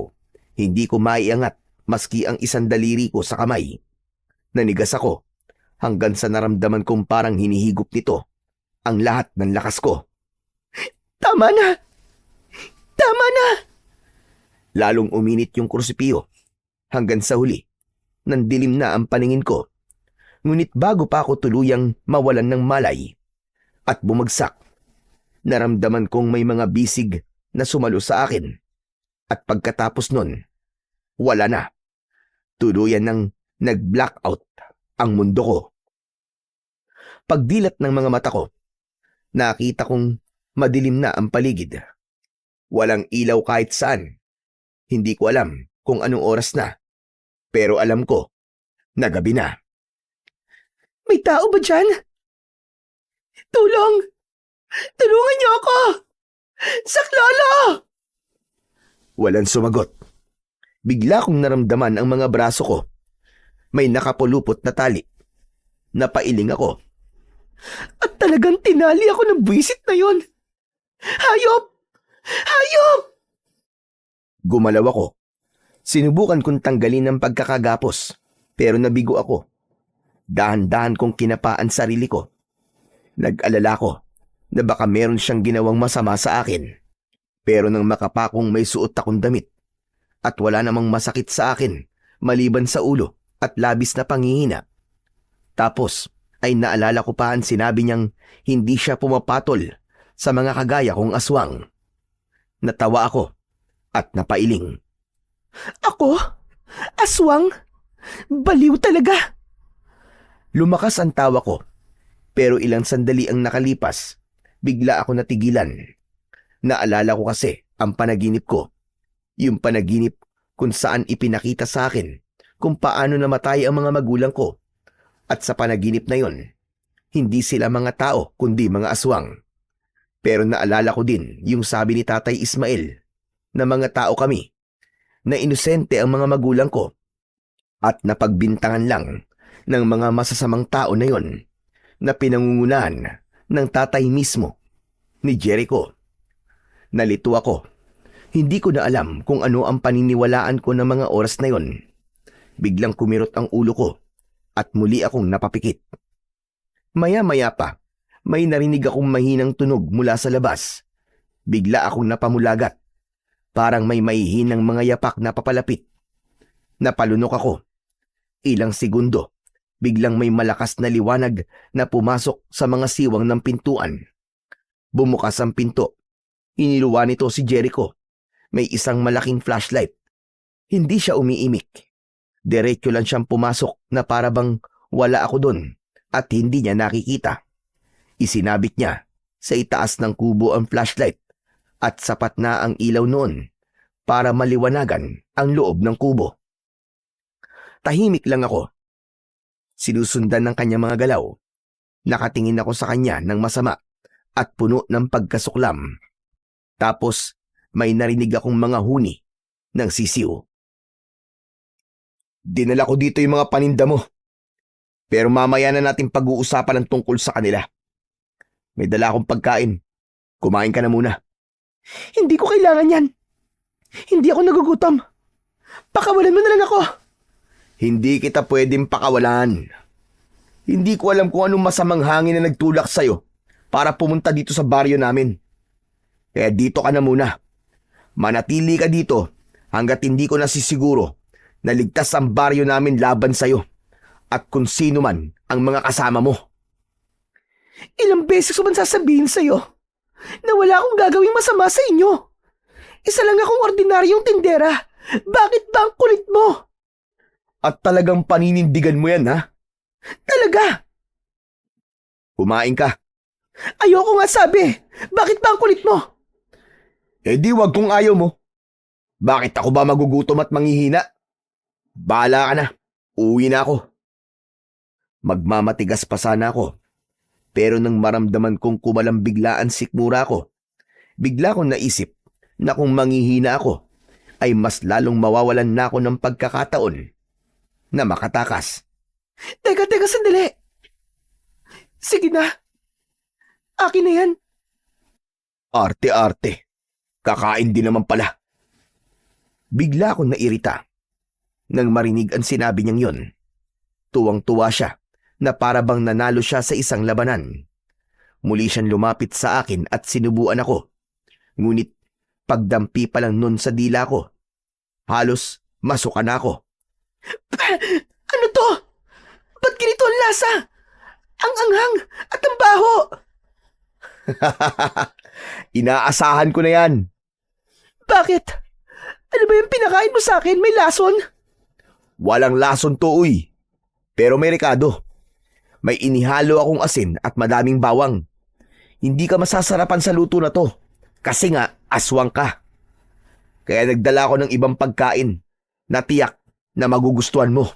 Hindi ko maiangat maski ang isang daliri ko sa kamay. Nanigas ako hanggang sa naramdaman kong parang hinihigop nito ang lahat ng lakas ko. Tama na! Tama na! Lalong uminit yung kursipiyo hanggang sa huli. Nandilim na ang paningin ko. Ngunit bago pa ako tuluyang mawalan ng malay at bumagsak, naramdaman kong may mga bisig na sumalo sa akin. At pagkatapos nun, wala na. Tuluyan nang nag-blackout ang mundo ko. Pagdilat ng mga mata ko, nakita kong madilim na ang paligid. Walang ilaw kahit saan. Hindi ko alam kung anong oras na. Pero alam ko na gabi na. May tao ba dyan? Tulong! Tulungan niyo ako! Saklolo! Walang sumagot. Bigla kong naramdaman ang mga braso ko. May nakapulupot na tali. Napailing ako. At talagang tinali ako ng buwisit na yon. Hayop! Hayop! Gumalaw ako. Sinubukan kong tanggalin ang pagkakagapos, pero nabigo ako. Dahan-dahan kong kinapaan sarili ko. Nag-alala ko na baka meron siyang ginawang masama sa akin. Pero nang makapakong may suot akong damit at wala namang masakit sa akin maliban sa ulo at labis na panghihina. Tapos ay naalala ko pa ang sinabi niyang hindi siya pumapatol sa mga kagaya kong aswang. Natawa ako at napailing. Ako? Aswang? Baliw talaga! Lumakas ang tawa ko, pero ilang sandali ang nakalipas, bigla ako natigilan. Naalala ko kasi ang panaginip ko. Yung panaginip kung saan ipinakita sa akin kung paano namatay ang mga magulang ko. At sa panaginip na yon, hindi sila mga tao kundi mga aswang. Pero naalala ko din yung sabi ni Tatay Ismael na mga tao kami, na inosente ang mga magulang ko at napagbintangan lang ng mga masasamang tao na yon na pinangungunahan ng tatay mismo ni Jericho. Nalito ako. Hindi ko na alam kung ano ang paniniwalaan ko ng mga oras na yon. Biglang kumirot ang ulo ko at muli akong napapikit. Maya-maya pa, may narinig akong mahinang tunog mula sa labas. Bigla akong napamulagat. Parang may mahihinang mga yapak na papalapit. Napalunok ako. Ilang segundo, biglang may malakas na liwanag na pumasok sa mga siwang ng pintuan. Bumukas ang pinto. Iniluwa nito si Jericho. May isang malaking flashlight. Hindi siya umiimik. Diretso lang siyang pumasok na para bang wala ako doon at hindi niya nakikita. Isinabit niya sa itaas ng kubo ang flashlight at sapat na ang ilaw noon para maliwanagan ang loob ng kubo. Tahimik lang ako. Sinusundan ng kanya mga galaw. Nakatingin ako sa kanya ng masama at puno ng pagkasuklam. Tapos may narinig akong mga huni ng sisiw. Dinala ko dito yung mga paninda mo. Pero mamaya na natin pag-uusapan ang tungkol sa kanila. May dala akong pagkain. Kumain ka na muna. Hindi ko kailangan yan. Hindi ako nagugutom. Pakawalan mo na lang ako. Hindi kita pwedeng pakawalan. Hindi ko alam kung anong masamang hangin na nagtulak sa'yo para pumunta dito sa baryo namin. Kaya dito ka na muna. Manatili ka dito hanggat hindi ko nasisiguro na ligtas ang baryo namin laban sa'yo at kung sino man ang mga kasama mo. Ilang beses ko man sasabihin sa'yo na wala akong gagawing masama sa inyo. Isa lang akong ordinaryong tindera. Bakit ba ang kulit mo? At talagang paninindigan mo yan, ha? Talaga? Kumain ka. Ayoko nga sabi. Bakit ba ang kulit mo? Eh di wag kung ayaw mo. Bakit ako ba magugutom at manghihina? Bahala ka na. Uwi na ako. Magmamatigas pa sana ako. Pero nang maramdaman kong kumalambigla ang sikmura ko, bigla kong naisip na kung manghihina ako, ay mas lalong mawawalan na ako ng pagkakataon na makatakas. Teka, sandali. Sige na. Akin na yan. Arte-arte. Kakain din naman pala. Bigla akong nairita nang marinig ang sinabi niyang yon. Tuwang-tuwa siya na para bang nanalo siya sa isang labanan. Muli siyang lumapit sa akin at sinubuan ako. Ngunit pagdampi pa lang nun sa dila ko, halos masuka na ako. Ano to? Ba't ganito ang lasa? Ang anghang at ang baho. Inaasahan ko na yan. Bakit? Ano ba yung pinakain mo sa akin? May lason? Walang lason to, uy. Pero may rekado. May inihalo akong asin at madaming bawang. Hindi ka masasarapan sa luto na to. Kasi nga, aswang ka. Kaya nagdala ako ng ibang pagkain na tiyak na magugustuhan mo.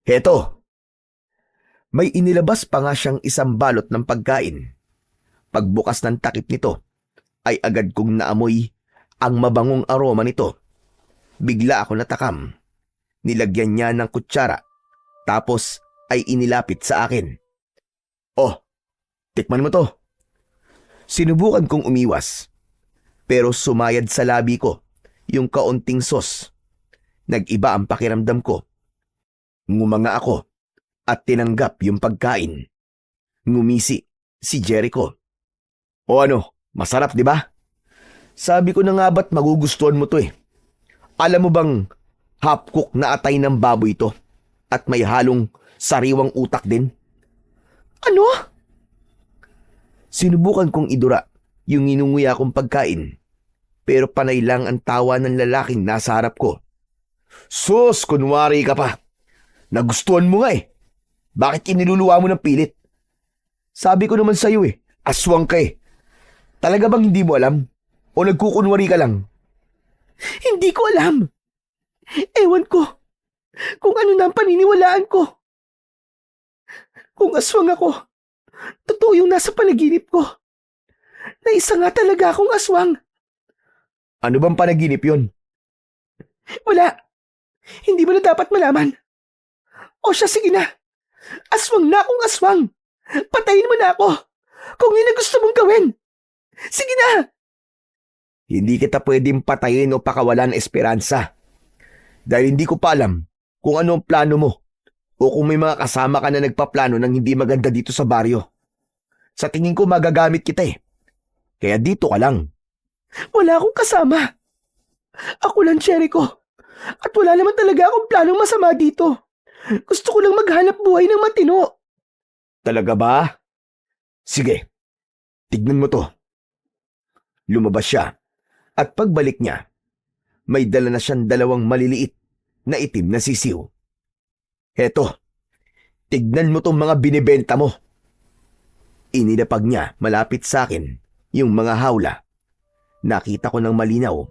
Heto. May inilabas pa nga siyang isang balot ng pagkain. Pagbukas ng takip nito, ay agad kong naamoy ang mabangong aroma nito. Bigla ako natakam. Nilagyan niya ng kutsara, tapos ay inilapit sa akin. Oh, tikman mo to. Sinubukan kong umiwas, pero sumayad sa labi ko yung kaunting sos. Nag-iba ang pakiramdam ko. Ngumanga ako at tinanggap yung pagkain. Ngumisi si Jericho. O ano, masarap di ba? Sabi ko na nga ba't magugustuhan mo to eh. Alam mo bang half-cook na atay ng baboy ito at may halong sariwang utak din? Ano? Sinubukan kong idura yung inunguya kong pagkain, pero panay lang ang tawa ng lalaking nasa harap ko. Sus, kunwari ka pa. Nagustuhan mo nga eh. Bakit iniluluwa mo ng pilit? Sabi ko naman sa'yo eh, aswang ka eh. Talaga bang hindi mo alam? O nagkukunwari ka lang? Hindi ko alam. Ewan ko kung ano na ang paniniwalaan ko. Kung aswang ako, totoo yung nasa panaginip ko. Na isa nga talaga akong aswang. Ano bang panaginip yun? Wala. Hindi mo na dapat malaman. O siya, sige na. Aswang na akong aswang. Patayin mo na ako. Kung yun ang gusto mong gawin. Sige na. Hindi kita pwedeng patayin o pakawalan ng esperansa. Dahil hindi ko pa alam kung ano ang plano mo o kung may mga kasama ka na nagpaplano ng hindi maganda dito sa baryo. Sa tingin ko magagamit kita eh. Kaya dito ka lang. Wala akong kasama. Ako lang, Jericho. At wala naman talaga akong planong masama dito. Gusto ko lang maghanap buhay ng matino. Talaga ba? Sige, tignan mo to. Lumabas siya at pagbalik niya, may dala na siyang 2 maliliit na itim na sisiw. Heto, tignan mo tong mga binibenta mo. Inilapag niya malapit sa akin yung mga hawla. Nakita ko ng malinaw,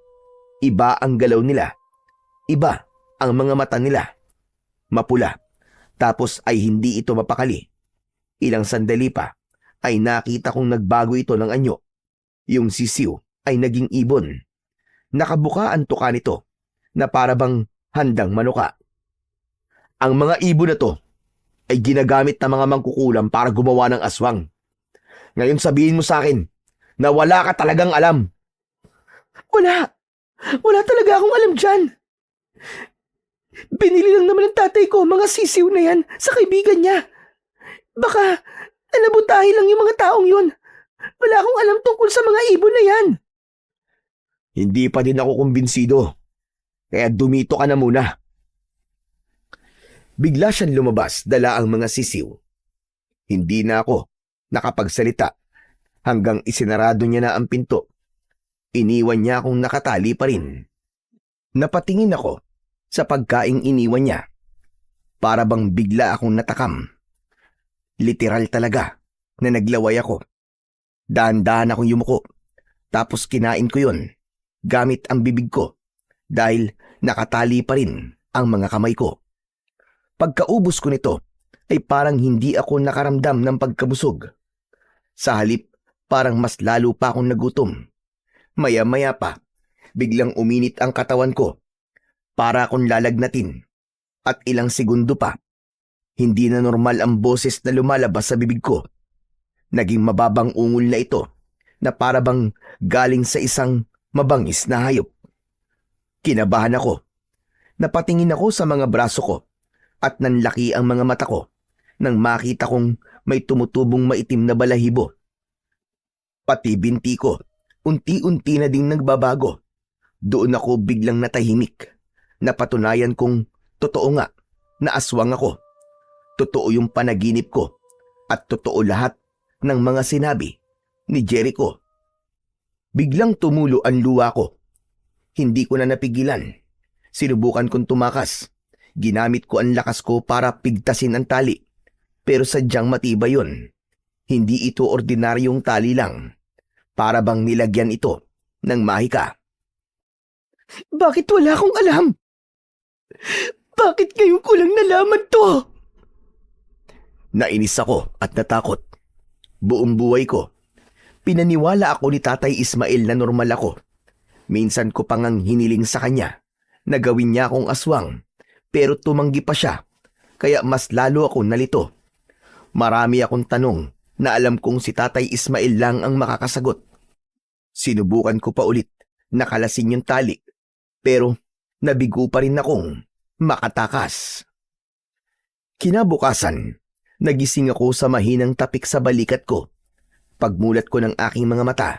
iba ang galaw nila, iba ang mga mata nila. Mapula, tapos ay hindi ito mapakali. Ilang sandali pa ay nakita kong nagbago ito ng anyo. Yung sisiw ay naging ibon. Nakabuka ang tuka nito na para bang handang manuka. Ang mga ibon na to ay ginagamit ng mga mangkukulam para gumawa ng aswang. Ngayon sabihin mo sa akin na wala ka talagang alam. Wala. Wala talaga akong alam dyan. Binili lang naman ng tatay ko mga sisiw na yan sa kaibigan niya. Baka nalabutahi lang yung mga taong yun. Wala akong alam tungkol sa mga ibon na yan. Hindi pa din ako kumbinsido. Kaya dumito ka na muna. Bigla siyang lumabas, dala ang mga sisiw. Hindi na ako nakapagsalita hanggang isinarado niya na ang pinto. Iniwan niya akong nakatali pa rin. Napatingin ako sa pagkaing iniwan niya. Para bang bigla akong natakam. Literal talaga na naglaway ako. Dahan-dahan akong yumuko. Tapos kinain ko yon gamit ang bibig ko dahil nakatali pa rin ang mga kamay ko. Pagkaubos ko nito ay parang hindi ako nakaramdam ng pagkabusog. Sa halip, parang mas lalo pa akong nagutom. Maya-maya pa, biglang uminit ang katawan ko para akong lalagnatin. At ilang segundo pa, hindi na normal ang boses na lumalabas sa bibig ko. Naging mababang ungol na ito na parabang galing sa isang mabangis na hayop. Kinabahan ako. Napatingin ako sa mga braso ko at nanlaki ang mga mata ko nang makita kong may tumutubong maitim na balahibo. Pati binti ko, unti-unti na ding nagbabago. Doon ako biglang natahimik. Napatunayan kong totoo nga na aswang ako. Totoo yung panaginip ko at totoo lahat ng mga sinabi ni Jericho. Biglang tumulo ang luha ko. Hindi ko na napigilan. Sinubukan kong tumakas. Ginamit ko ang lakas ko para pigtasin ang tali. Pero sadyang matibay yun. Hindi ito ordinaryong tali lang. Para bang nilagyan ito ng mahika. Bakit wala akong alam? Bakit ngayon ko lang nalaman to? Nainis ako at natakot. Buong buhay ko, pinaniwala ako ni Tatay Ismael na normal ako. Minsan ko pang ang hiniling sa kanya na gawin niya akong aswang, pero tumanggi pa siya, kaya mas lalo ako nalito. Marami akong tanong na alam kong si Tatay Ismael lang ang makakasagot. Sinubukan ko pa ulit nakalasin yung tali, pero nabigo pa rin akong makatakas. Kinabukasan, nagising ako sa mahinang tapik sa balikat ko. Pagmulat ko ng aking mga mata,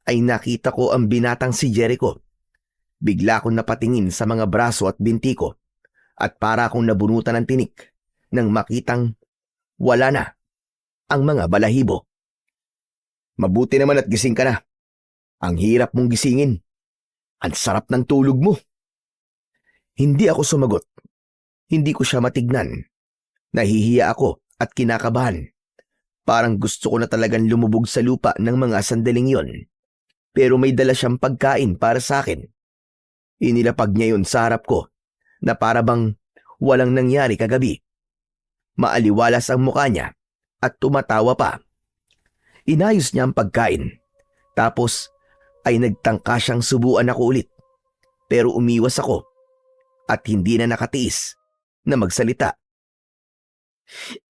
ay nakita ko ang binatang si Jericho. Bigla akong napatingin sa mga braso at binti ko at para akong nabunutan ng tinik nang makitang wala na ang mga balahibo. Mabuti naman at gising ka na. Ang hirap mong gisingin. Ang sarap ng tulog mo. Hindi ako sumagot. Hindi ko siya matignan. Nahihiya ako at kinakabahan. Parang gusto ko na talagang lumubog sa lupa ng mga sandaling yon. Pero may dala siyang pagkain para sa akin. Inilapag niya yun sa harap ko na parabang walang nangyari kagabi. Maaliwalas ang mukha niya at tumatawa pa. Inayos niya ang pagkain. Tapos ay nagtangka siyang subuan ako ulit. Pero umiwas ako at hindi na nakatiis na magsalita.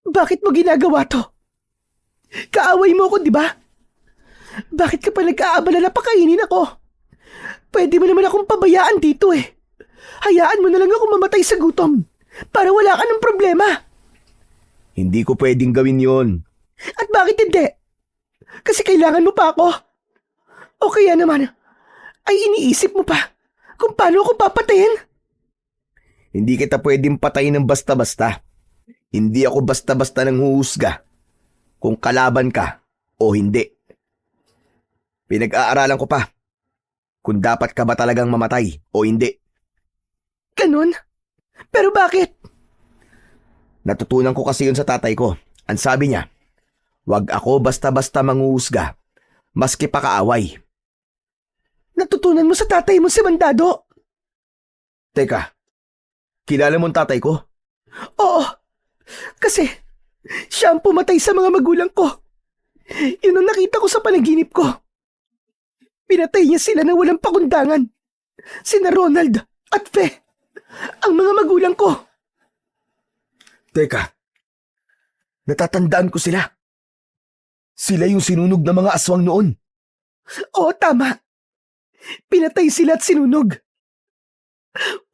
Bakit mo ginagawa to? Kaaway mo ako, di ba? Bakit ka pa nag-aabala na pakainin ako? Pwede mo naman akong pabayaan dito eh. Hayaan mo na lang ako mamatay sa gutom para wala ka ng problema. Hindi ko pwedeng gawin yon. At bakit hindi? Kasi kailangan mo pa ako. O kaya naman, ay iniisip mo pa kung paano ako papatayin? Hindi kita pwedeng patayin ng basta-basta. Hindi ako basta-basta nang huhusga kung kalaban ka o hindi. Pinag-aaralan ko pa kung dapat ka ba talagang mamatay o hindi. Ganon? Pero bakit? Natutunan ko kasi yun sa tatay ko. Ang sabi niya, wag ako basta-basta manghuhusga, maski pa kaaway. Natutunan mo sa tatay mo si Mandado? Teka, kilala mo ang tatay ko? Oo, kasi siya ang pumatay sa mga magulang ko. Yun ang nakita ko sa panaginip ko. Pinatay niya sila na walang pakundangan. Sina Ronald at Fe, ang mga magulang ko. Teka, natatandaan ko sila. Sila yung sinunog na mga aswang noon. Oo, tama. Pinatay sila at sinunog.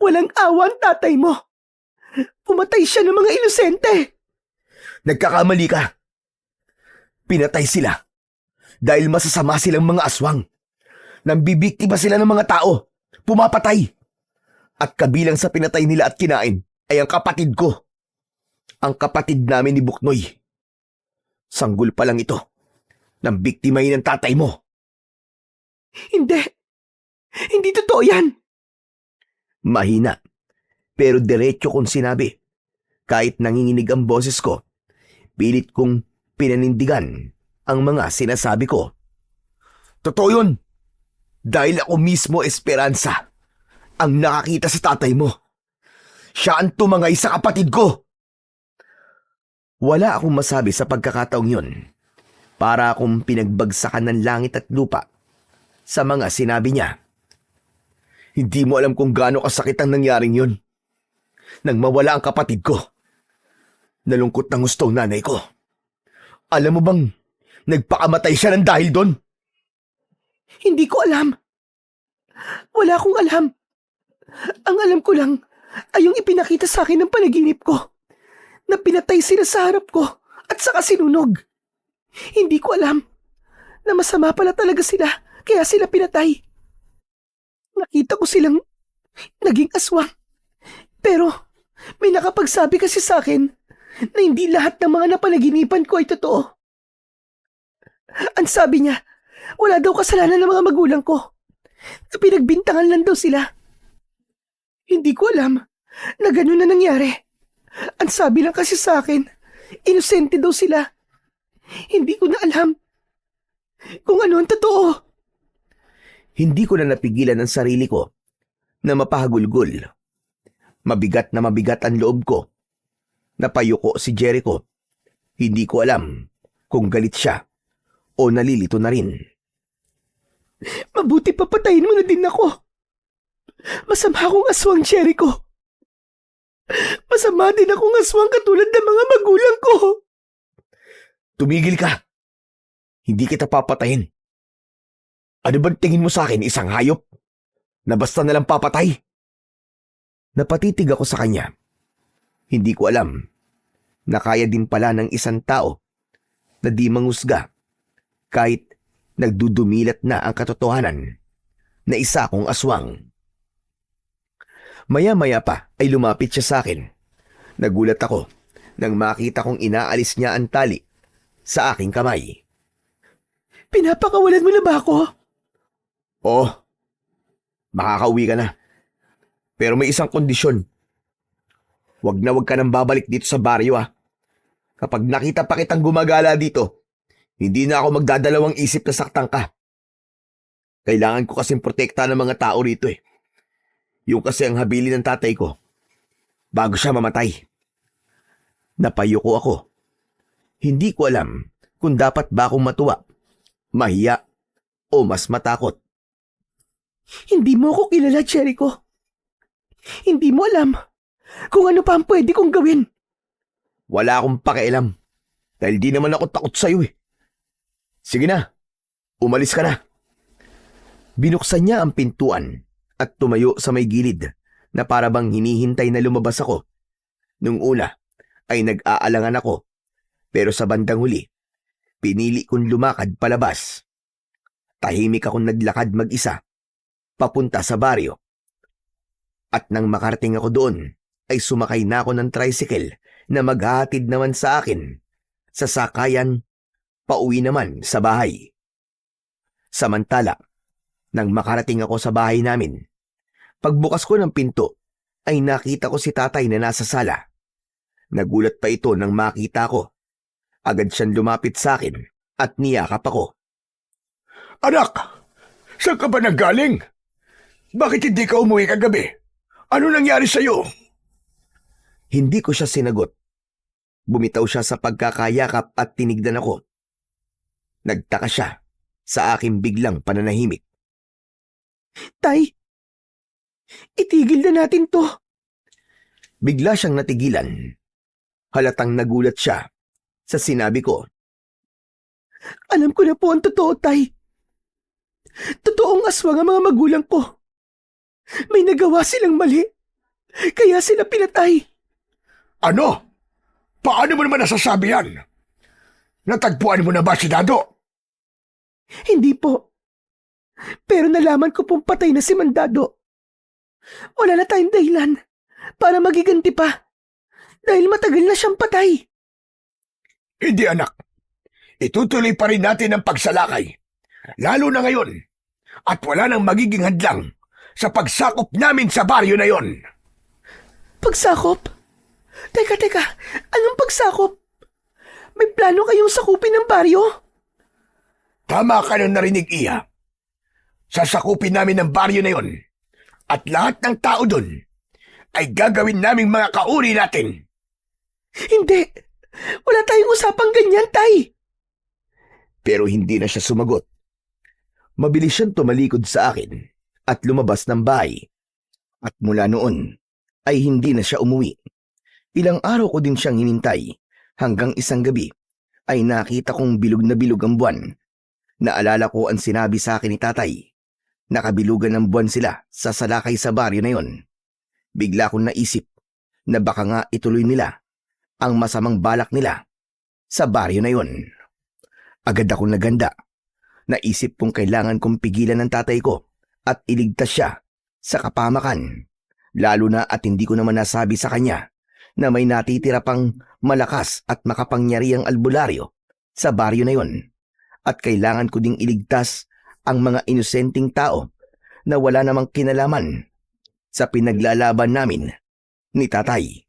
Walang awa ang tatay mo. Pumatay siya ng mga inosente. Nagkakamali ka. Pinatay sila dahil masasama silang mga aswang. Nambibiktima sila ng mga tao. Pumapatay. At kabilang sa pinatay nila at kinain ay ang kapatid ko. Ang kapatid namin ni Buknoy. Sanggol pa lang ito ng biktimahin ng tatay mo. Hindi. Hindi totoo yan. Mahina, pero diretso kong sinabi. Kahit nanginginig ang boses ko, pilit kong pinanindigan ang mga sinasabi ko. Totoo yun. Dahil ako mismo, Esperanza, ang nakakita sa tatay mo. Siya ang tumangay sa kapatid ko. Wala akong masabi sa pagkakataong yun. Para akong pinagbagsakan ng langit at lupa sa mga sinabi niya. Hindi mo alam kung gaano kasakit ang nangyaring yun. Nang mawala ang kapatid ko. Nalungkot ng gusto ang nanay ko. Alam mo bang Nagpakamatay siya ng dahil doon. Hindi ko alam. Wala akong alam. Ang alam ko lang ay yung ipinakita sa akin ng panaginip ko na pinatay sila sa harap ko at saka sinunog. Hindi ko alam na masama pala talaga sila kaya sila pinatay. Nakita ko silang naging aswang. Pero may nakapagsabi kasi sa akin na hindi lahat ng mga napanaginipan ko ay totoo. Ang sabi niya, wala daw kasalanan ng mga magulang ko. Na pinagbintangan lang daw sila. Hindi ko alam na gano'n na nangyari. Ang sabi lang kasi sa akin, inosente daw sila. Hindi ko na alam kung ano ang totoo. Hindi ko na napigilan ang sarili ko na mapahagulgol. Mabigat na mabigat ang loob ko. Napayuko si Jericho. Hindi ko alam kung galit siya o nalilito na rin. Mabuti papatayin mo na din ako. Masama akong aswang, Jericho. Masama din akong aswang katulad ng mga magulang ko. Tumigil ka. Hindi kita papatayin. Ano bang tingin mo sa akin, isang hayop? Na basta nalang papatay? Napatitig ako sa kanya. Hindi ko alam na kaya din pala ng isang tao na di mangusga kahit nagdudumilat na ang katotohanan na isa akong aswang. Maya-maya pa ay lumapit siya sa akin. Nagulat ako nang makita kong inaalis niya ang tali sa aking kamay. Pinapakawalan mo na ba ako? Oo, makakauwi ka na. Pero may isang kondisyon. Wag ka nang babalik dito sa baryo Kapag nakita pa kitang gumagala dito, hindi na ako magdadalawang isip na saktan ka. Kailangan ko kasing protekta ng mga tao rito Yung kasi ang habili ng tatay ko bago siya mamatay. Napayuko ako. Hindi ko alam kung dapat ba akong matuwa, mahiya, o mas matakot. Hindi mo ako kilala, Jericho. Hindi mo alam kung ano pa ang pwede kong gawin. Wala akong pakialam dahil di naman ako takot sa'yo Sige na, umalis ka na. Binuksan niya ang pintuan at tumayo sa may gilid na para bang hinihintay na lumabas ako. Nung una ay nag-aalangan ako pero sa bandang huli, pinili kong lumakad palabas. Tahimik akong naglakad mag-isa papunta sa baryo. At nang makarating ako doon, ay sumakay na ako ng tricycle na maghahatid naman sa akin sa sakayan pauwi naman sa bahay. Samantala, nang makarating ako sa bahay namin, pagbukas ko ng pinto ay nakita ko si tatay na nasa sala. Nagulat pa ito nang makita ko. Agad siyang lumapit sa akin at niyakap ako. Anak, saan ka ba nanggaling? Bakit hindi ka umuwi kagabi? Ano nangyari sa'yo? Hindi ko siya sinagot. Bumitaw siya sa pagkakayakap at tinignan ako. Nagtaka siya sa aking biglang pananahimik. Tay, itigil na natin to. Bigla siyang natigilan. Halatang nagulat siya sa sinabi ko. Alam ko na po ang totoo, Tay. Totoong aswang ang mga magulang ko. May nagawa silang mali, kaya sila pinatay. Ano? Paano mo naman nasasabi yan? Natagpuan mo na ba si Dado? Hindi po. Pero nalaman ko pong patay na si Mandado. Wala na tayong dahilan para magiganti pa dahil matagal na siyang patay. Hindi anak. Itutuloy pa rin natin ang pagsalakay. Lalo na ngayon. At wala nang magiging hadlang sa pagsakop namin sa baryo na yon. Pagsakop? Teka. Anong pagsakop? May plano kayong sakupin ng baryo? Tama ka nang narinig, Iya. Sasakupin namin ang baryo na yon. At lahat ng tao doon ay gagawin naming mga kauri natin. Hindi. Wala tayong usapang ganyan, Tay. Pero hindi na siya sumagot. Mabilis siyang tumalikod sa akin at lumabas ng bahay. At mula noon ay hindi na siya umuwi. Ilang araw ko din siyang hinintay hanggang isang gabi ay nakita kong bilog na bilog ang buwan. Naalala ko ang sinabi sa akin ni tatay. Nakabilugan ng buwan sila sa salakay sa baryo na yon. Bigla kong naisip na baka nga ituloy nila ang masamang balak nila sa baryo na yon. Agad akong naganda. Naisip kong kailangan kong pigilan ng tatay ko at iligtas siya sa kapamakan. Lalo na at hindi ko naman nasabi sa kanya na may natitira pang malakas at makapangyarihang albularyo sa baryo na yon. At kailangan ko ding iligtas ang mga inosenteng tao na wala namang kinalaman sa pinaglalaban namin ni tatay.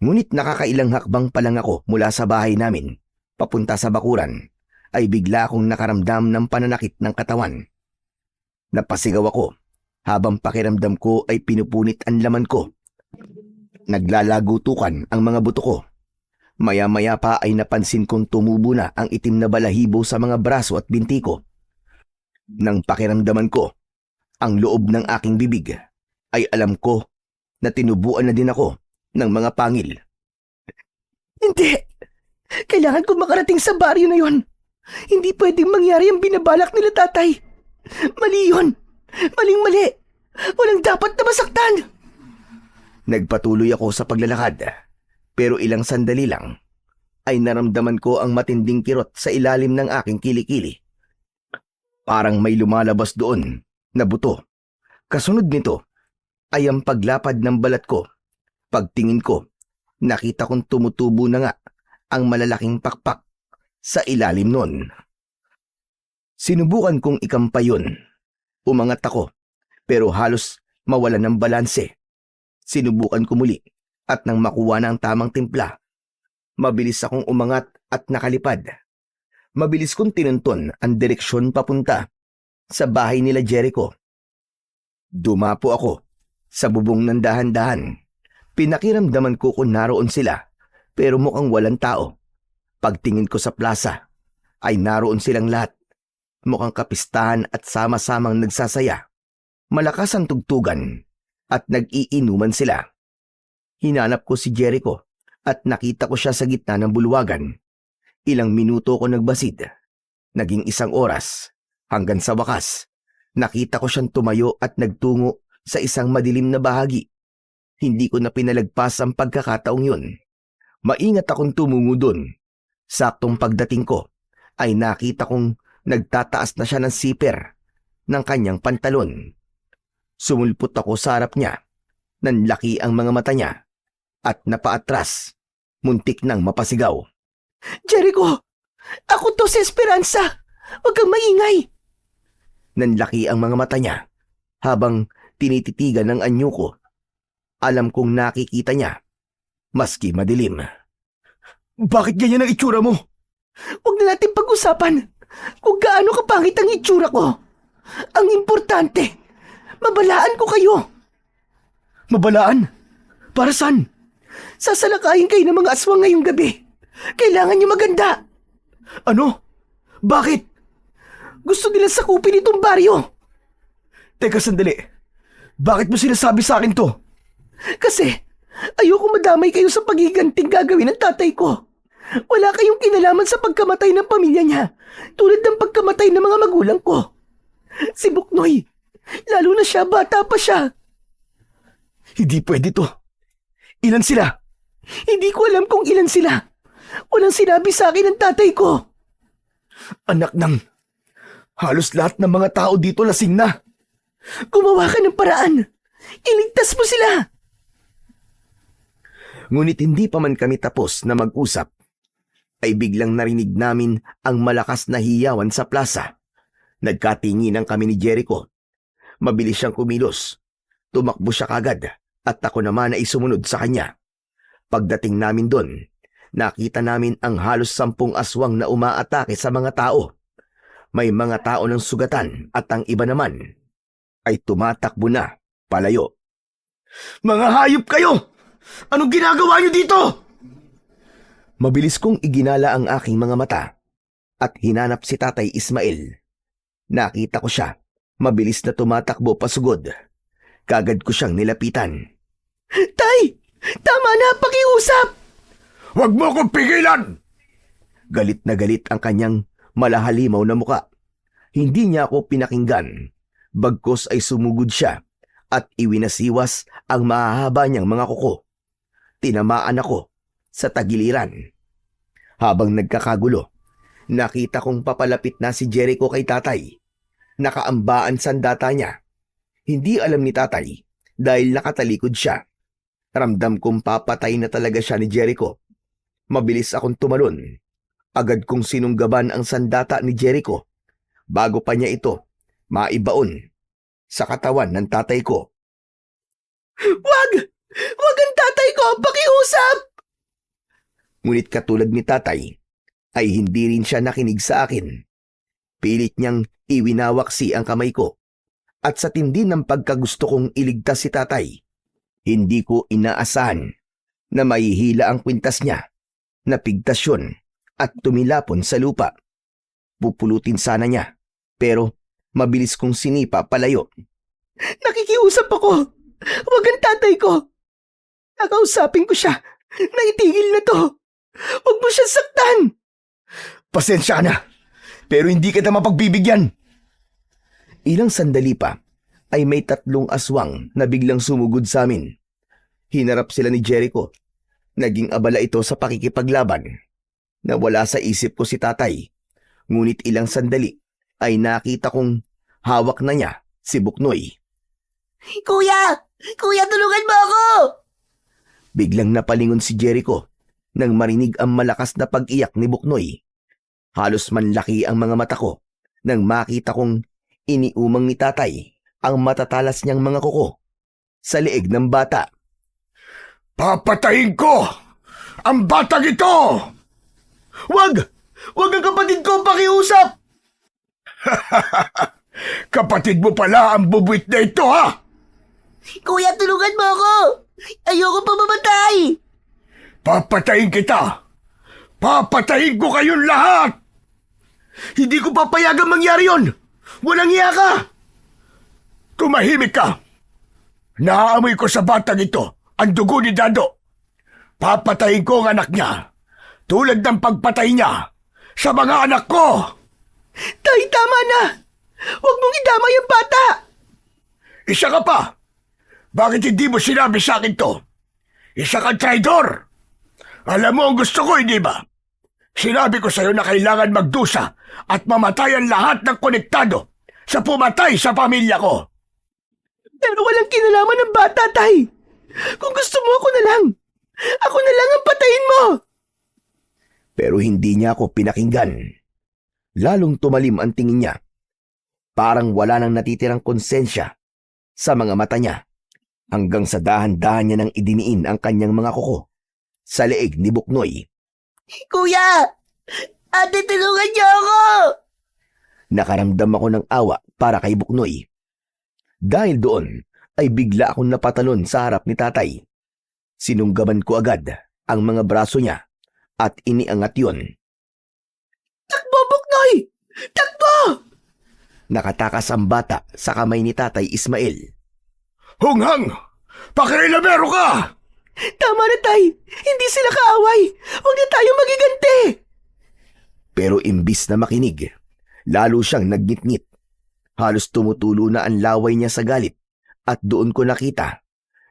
Ngunit nakakailang hakbang pa lang ako mula sa bahay namin papunta sa bakuran ay bigla akong nakaramdam ng pananakit ng katawan. Napasigaw ako habang pakiramdam ko ay pinupunit ang laman ko. Naglalagutukan ang mga buto ko. Maya-maya pa ay napansin kong tumubo na ang itim na balahibo sa mga braso at binti ko. Nang pakiramdaman ko ang loob ng aking bibig, ay alam ko na tinubuan na din ako ng mga pangil. Hindi! Kailangan ko makarating sa baryo na yon. Hindi pwedeng mangyari ang binabalak nila tatay. Mali yun! Maling-mali! Walang dapat na masaktan! Nagpatuloy ako sa paglalakad, pero ilang sandali lang ay naramdaman ko ang matinding kirot sa ilalim ng aking kilikili. Parang may lumalabas doon na buto. Kasunod nito ay ang paglapad ng balat ko. Pagtingin ko, nakita kong tumutubo na nga ang malalaking pakpak sa ilalim nun. Sinubukan kong ikampay yun. Umangat ako, pero halos mawalan ng balanse. Sinubukan ko muli at nang makuha na ang tamang timpla, mabilis akong umangat at nakalipad. Mabilis kong tinunton ang direksyon papunta sa bahay nila Jericho. Dumapo ako sa bubong ng dahan-dahan. Pinakiramdaman ko kung naroon sila, pero mukhang walang tao. Pagtingin ko sa plaza, ay naroon silang lahat. Mukhang kapistahan at sama-samang nagsasaya. Malakas ang tugtugan at nag-iinuman sila. Hinanap ko si Jericho at nakita ko siya sa gitna ng bulwagan. Ilang minuto ko nagbasid. Naging 1 oras. Hanggang sa wakas, nakita ko siyang tumayo at nagtungo sa isang madilim na bahagi. Hindi ko na pinalagpas ang pagkakataong yun. Maingat akong tumungo doon. Saktong pagdating ko, ay nakita kong nagtataas na siya ng siper ng kanyang pantalon. Sumulpot ako sa harap niya. Nanlaki ang mga mata niya at napaatras. Muntik nang mapasigaw. Jericho! Ako to si Esperanza! Huwag kang maingay! Nanlaki ang mga mata niya habang tinititigan ng anyo ko. Alam kong nakikita niya, maski madilim. Bakit ganyan ang itsura mo? Huwag na natin pag-usapan kung gaano kapangit ang itsura ko. Ang importante, mabalaan ko kayo. Mabalaan? Para saan? Sasalakayin kayo ng mga aswang ngayong gabi. Kailangan niyo maganda. Ano? Bakit? Gusto nila sakupin itong baryo. Teka sandali. Bakit mo sinasabi sa akin to? Kasi ayoko madamay kayo sa pagiganting gagawin ng tatay ko. Wala kayong kinalaman sa pagkamatay ng pamilya niya, tulad ng pagkamatay ng mga magulang ko. Si Buknoy, lalo na siya, bata pa siya. Hindi pwede to. Ilan sila? Hindi ko alam kung ilan sila. Walang sinabi sa akin ng tatay ko. Anak ng... Halos lahat ng mga tao dito lasing na. Gumawa ka ng paraan. Iligtas mo sila. Ngunit hindi pa man kami tapos na mag-usap, ay biglang narinig namin ang malakas na hiyawan sa plaza. Nagkatinginan kami ni Jericho. Mabilis siyang kumilos. Tumakbo siya kagad at ako naman ay sumunod sa kanya. Pagdating namin doon, nakita namin ang halos 10 aswang na umaatake sa mga tao. May mga tao ng sugatan at ang iba naman ay tumatakbo na palayo. Mga hayop kayo! Anong ginagawa niyo dito? Mabilis kong iginala ang aking mga mata at hinanap si Tatay Ismael. Nakita ko siya, mabilis na tumatakbo pasugod. Kagad ko siyang nilapitan. Tay! Tama na, pakiusap! Huwag mo akong pigilan! Galit na galit ang kanyang malahalimaw na muka. Hindi niya ako pinakinggan, bagkos ay sumugod siya at iwinasiwas ang mahahaba niyang mga kuko. Tinamaan ako sa tagiliran. Habang nagkakagulo, nakita kong papalapit na si Jericho kay tatay. Nakaambaan sandata niya. Hindi alam ni tatay dahil nakatalikod siya. Ramdam kong papatay na talaga siya ni Jericho. Mabilis akong tumalon. Agad kong sinunggaban ang sandata ni Jericho bago pa niya ito maibaon sa katawan ng tatay ko. Wag! Wag ang tatay ko! Pakiusap! Ngunit katulad ni tatay, ay hindi rin siya nakinig sa akin. Pilit niyang iwinawaksi ang kamay ko. At sa tindi ng pagkagusto kong iligtas si tatay, hindi ko inaasahan na mahihila ang kwintas niya, napigtas yun at tumilapon sa lupa. Pupulutin sana niya, pero mabilis kong sinipa palayo. Nakikiusap ako! Wag ang tatay ko! Nakausapin ko siya na itigil na to! Wag mo siya saktan! Pasensya ka na, pero hindi kita mapagbibigyan. Ilang sandali pa ay may 3 aswang na biglang sumugod sa amin. Hinarap sila ni Jericho. Naging abala ito sa pakikipaglaban. Nawala sa isip ko si tatay. Ngunit ilang sandali ay nakita kong hawak na niya si Buknoy. Kuya! Kuya, tulungan mo ako! Biglang napalingon si Jericho nang marinig ang malakas na pag-iyak ni Buknoy. Halos manlaki ang mga mata ko nang makita kong iniumang ni tatay ang matatalas niyang mga kuko sa leeg ng bata. Papatayin ko ang batang ito! Wag! Wag ang kapatid ko! Pakiusap! Kapatid mo pala ang bubuit na ito, ha? Kuya, tulungan mo ako! Ayoko pa mamatay! Papatayin kita! Papatayin ko kayong lahat! Hindi ko papayagang mangyari yon! Walang iya ka! Tumahimik ka! Naaamoy ko sa batang ito ang dugo ni Dado. Papatayin ko ang anak niya, tulad ng pagpatay niya sa mga anak ko! Tay, tama na! Huwag mong idamay ang bata! Isa ka pa! Bakit hindi mo sinabi sa akin to? Isa kang traidor! Alam mo ang gusto ko, hindi ba? Sinabi ko sa'yo na kailangan magdusa at mamatay ang lahat ng konektado sa pumatay sa pamilya ko. Pero walang kinalaman ng bata, tay! Kung gusto mo, ako na lang! Ako na lang ang patayin mo! Pero hindi niya ako pinakinggan. Lalong tumalim ang tingin niya. Parang wala nang natitirang konsensya sa mga mata niya hanggang sa dahan-dahan niya nang idiniin ang kanyang mga kuko sa leeg ni Buknoy. Kuya! Ate, tulungan niyo ako! Nakaramdam ako ng awa para kay Buknoy. Dahil doon ay bigla akong napatalon sa harap ni tatay. Sinunggaban ko agad ang mga braso niya at iniangat yon. Takbo, Buknoy! Takbo! Nakatakas ang bata sa kamay ni Tatay Ismael. Hunghang! Pakialamero ka! Tama na, tay! Hindi sila kaaway! Huwag na tayo magiganti! Pero imbis na makinig, lalo siyang nagnitngit. Halos tumutulo na ang laway niya sa galit at doon ko nakita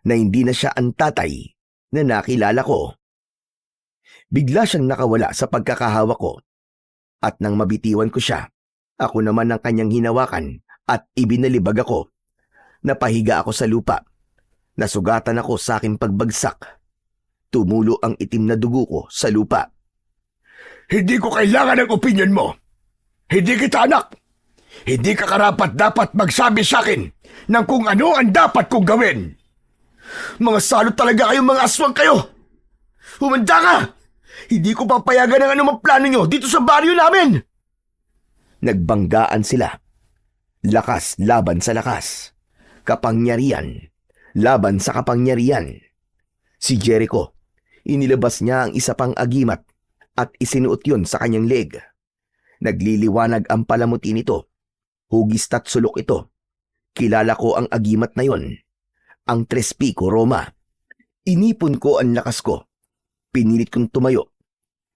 na hindi na siya ang tatay na nakilala ko. Bigla siyang nakawala sa pagkakahawa ko at nang mabitiwan ko siya, ako naman ang kanyang hinawakan at ibinalibag ako. Napahiga ako sa lupa. Nasugatan ako sa aking pagbagsak. Tumulo ang itim na dugo ko sa lupa. Hindi ko kailangan ng opinyon mo. Hindi kita anak. Hindi ka karapat-dapat magsabi sa akin ng kung ano ang dapat kong gawin. Mga salot talaga kayong mga aswang kayo! Humanda ka! Hindi ko papayagan ang anumang plano nyo dito sa baryo namin! Nagbanggaan sila. Lakas laban sa lakas. Kapangyarihan laban sa kapangyarihan. Si Jericho, inilabas niya ang isa pang agimat at isinuot yun sa kanyang leeg. Nagliliwanag ang palamuti nito. Hugis at sulok ito. Kilala ko ang agimat na yon. Ang Tres Pico Roma. Inipon ko ang lakas ko. Pinilit kong tumayo.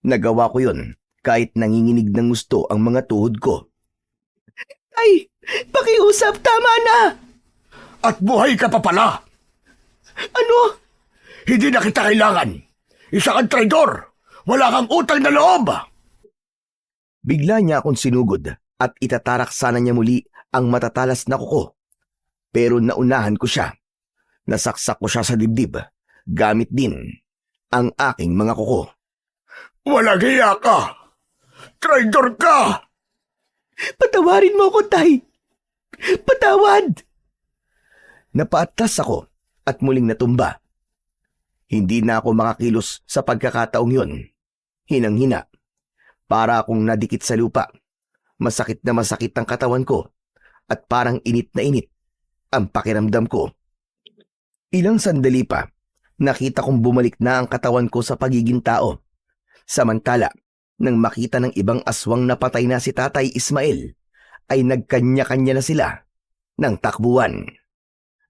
Nagawa ko yon kahit nanginginig ng gusto ang mga tuhod ko. Tay, pakiusap, tama na! At buhay ka pa pala! Ano? Hindi na kita kailangan! Isa kang traidor! Wala kang utang na loob! Bigla niya akong sinugod at itatarak sana niya muli ang matatalas na kuko. Pero naunahan ko siya. Nasaksak ko siya sa dibdib, gamit din ang aking mga kuko. Walang hiya ka! Traidor ka! Patawarin mo ako, Tay! Patawad! Napaatras ako at muling natumba. Hindi na ako makakilos sa pagkakataong yon. Hinang-hina. Para akong nadikit sa lupa. Masakit na masakit ang katawan ko at parang init na init ang pakiramdam ko. Ilang sandali pa, nakita kong bumalik na ang katawan ko sa pagiging tao. Samantala, nang makita ng ibang aswang na patay na si Tatay Ismael, ay nagkanya-kanya na sila ng takbuhan.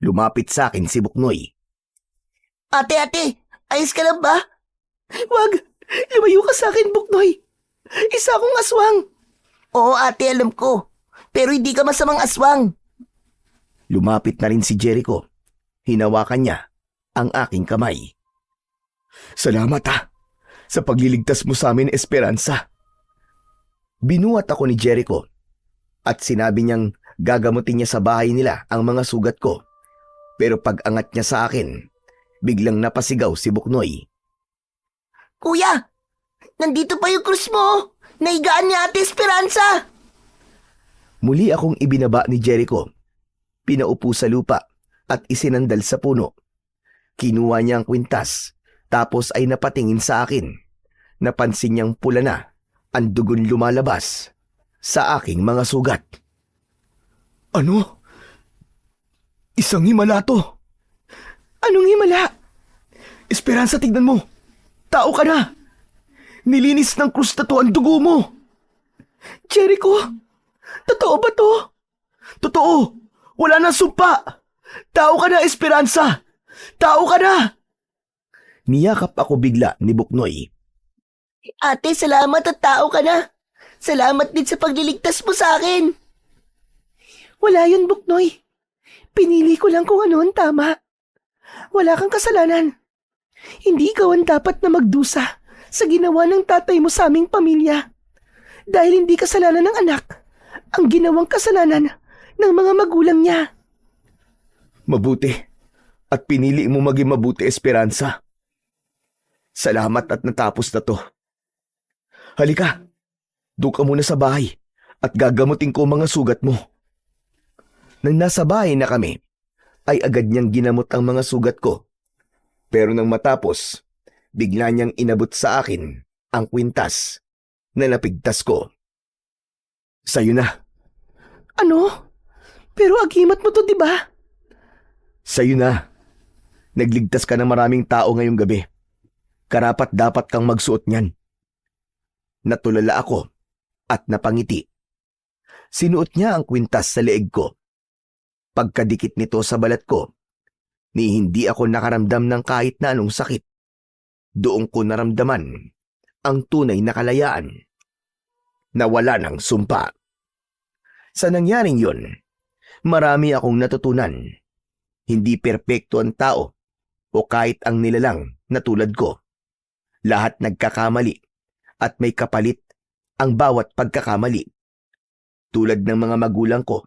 Lumapit sa akin si Buknoy. Ate, ayos ka lang ba? Wag! Lumayo ka sa akin, Buknoy! Isa akong aswang! Oo ate, alam ko. Pero hindi ka masamang aswang. Lumapit na rin si Jericho. Hinawakan niya ang aking kamay. Salamat sa pagliligtas mo sa amin, Esperanza. Binuhat ako ni Jericho at sinabi niyang gagamutin niya sa bahay nila ang mga sugat ko. Pero pag angat niya sa akin, biglang napasigaw si Buknoy. Kuya, nandito pa yung krus mo. Naigaan ni Ate Esperanza. Muli akong ibinaba ni Jericho. Pinaupo sa lupa at isinandal sa puno. Kinuha niya ang kwintas tapos ay napatingin sa akin. Napansin niyang pula na ang dugon lumalabas sa aking mga sugat. Ano? Isang himala to. Anong himala? Esperanza, tignan mo. Tao ka na. Nilinis ng krus na to ang dugo mo. Jericho, totoo ba to? Totoo. Wala nang sumpa. Tao ka na, Esperanza. Tao ka na. Niyakap ako bigla ni Buknoy. Ate, salamat at tao ka na. Salamat din sa pagliligtas mo sa akin. Wala yun, Buknoy. Pinili ko lang kung ano ang tama. Wala kang kasalanan. Hindi ikaw ang dapat na magdusa sa ginawa ng tatay mo sa aming pamilya. Dahil hindi kasalanan ng anak ang ginawang kasalanan ng mga magulang niya. Mabuti. At pinili mo maging mabuti, Esperanza. Salamat at natapos na to. Halika. Doon ka muna sa bahay at gagamutin ko mga sugat mo. Nang nasa bahay na kami, ay agad niyang ginamot ang mga sugat ko. Pero nang matapos, bigla niyang inabot sa akin ang kwintas na napigtas ko. Sa'yo na. Ano? Pero agimat mo to, di ba? Sa'yo na. Nagligtas ka ng maraming tao ngayong gabi. Karapat dapat kang magsuot niyan. Natulala ako at napangiti. Sinuot niya ang kwintas sa leeg ko. Pagkadikit nito sa balat ko, ni hindi ako nakaramdam ng kahit na anong sakit. Doon ko naramdaman ang tunay na kalayaan. Nawala ng sumpa. Sa nangyaring yun, marami akong natutunan. Hindi perpekto ang tao o kahit ang nilalang na tulad ko. Lahat nagkakamali at may kapalit ang bawat pagkakamali. Tulad ng mga magulang ko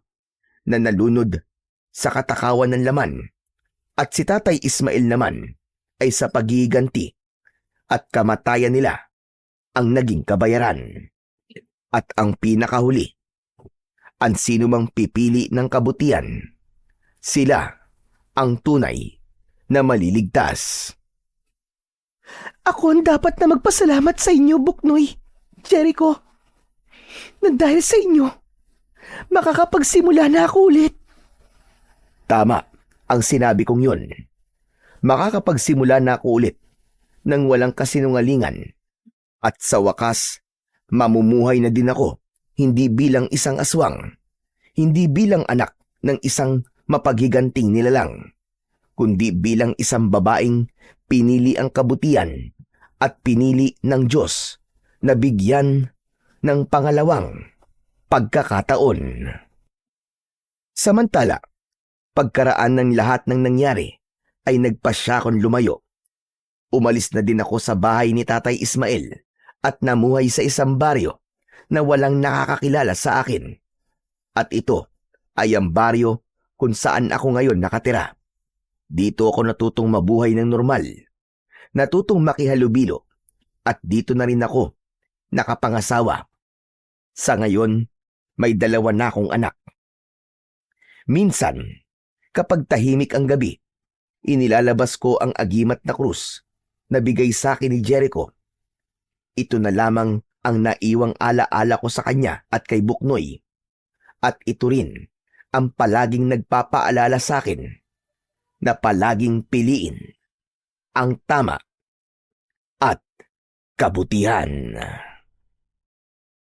na nalunod sa katakawan ng laman at si Tatay Ismael naman ay sa pagiganti at kamatayan nila ang naging kabayaran. At ang pinakahuli, ang sinumang pipili ng kabutihan, sila ang tunay na maliligtas. Ako ang dapat na magpasalamat sa inyo, Buknoy, Jericho. Na dahil sa inyo, makakapagsimula na ako ulit. Tama ang sinabi kong yun. Makakapagsimula na ako ulit nang walang kasinungalingan. At sa wakas, mamumuhay na din ako, hindi bilang isang aswang, hindi bilang anak ng isang mapaghiganting nilalang, kundi bilang isang babaeng pinili ang kabutihan at pinili ng Diyos na bigyan ng pangalawang pagkakataon. Samantala, pagkaraan ng lahat ng nangyari, ay nagpasya akong lumayo. Umalis na din ako sa bahay ni Tatay Ismael at namuhay sa isang baryo na walang nakakakilala sa akin. At ito ay ang baryo kung saan ako ngayon nakatira. Dito ako natutong mabuhay ng normal, natutong makihalubilo, at dito na rin ako nakapangasawa. Sa ngayon, may 2 na akong anak. Minsan, kapag tahimik ang gabi, inilalabas ko ang agimat na krus na bigay sa akin ni Jericho. Ito na lamang ang naiwang alaala ko sa kanya at kay Buknoy. At ito rin ang palaging nagpapaalala sa akin na palaging piliin ang tama at kabutihan.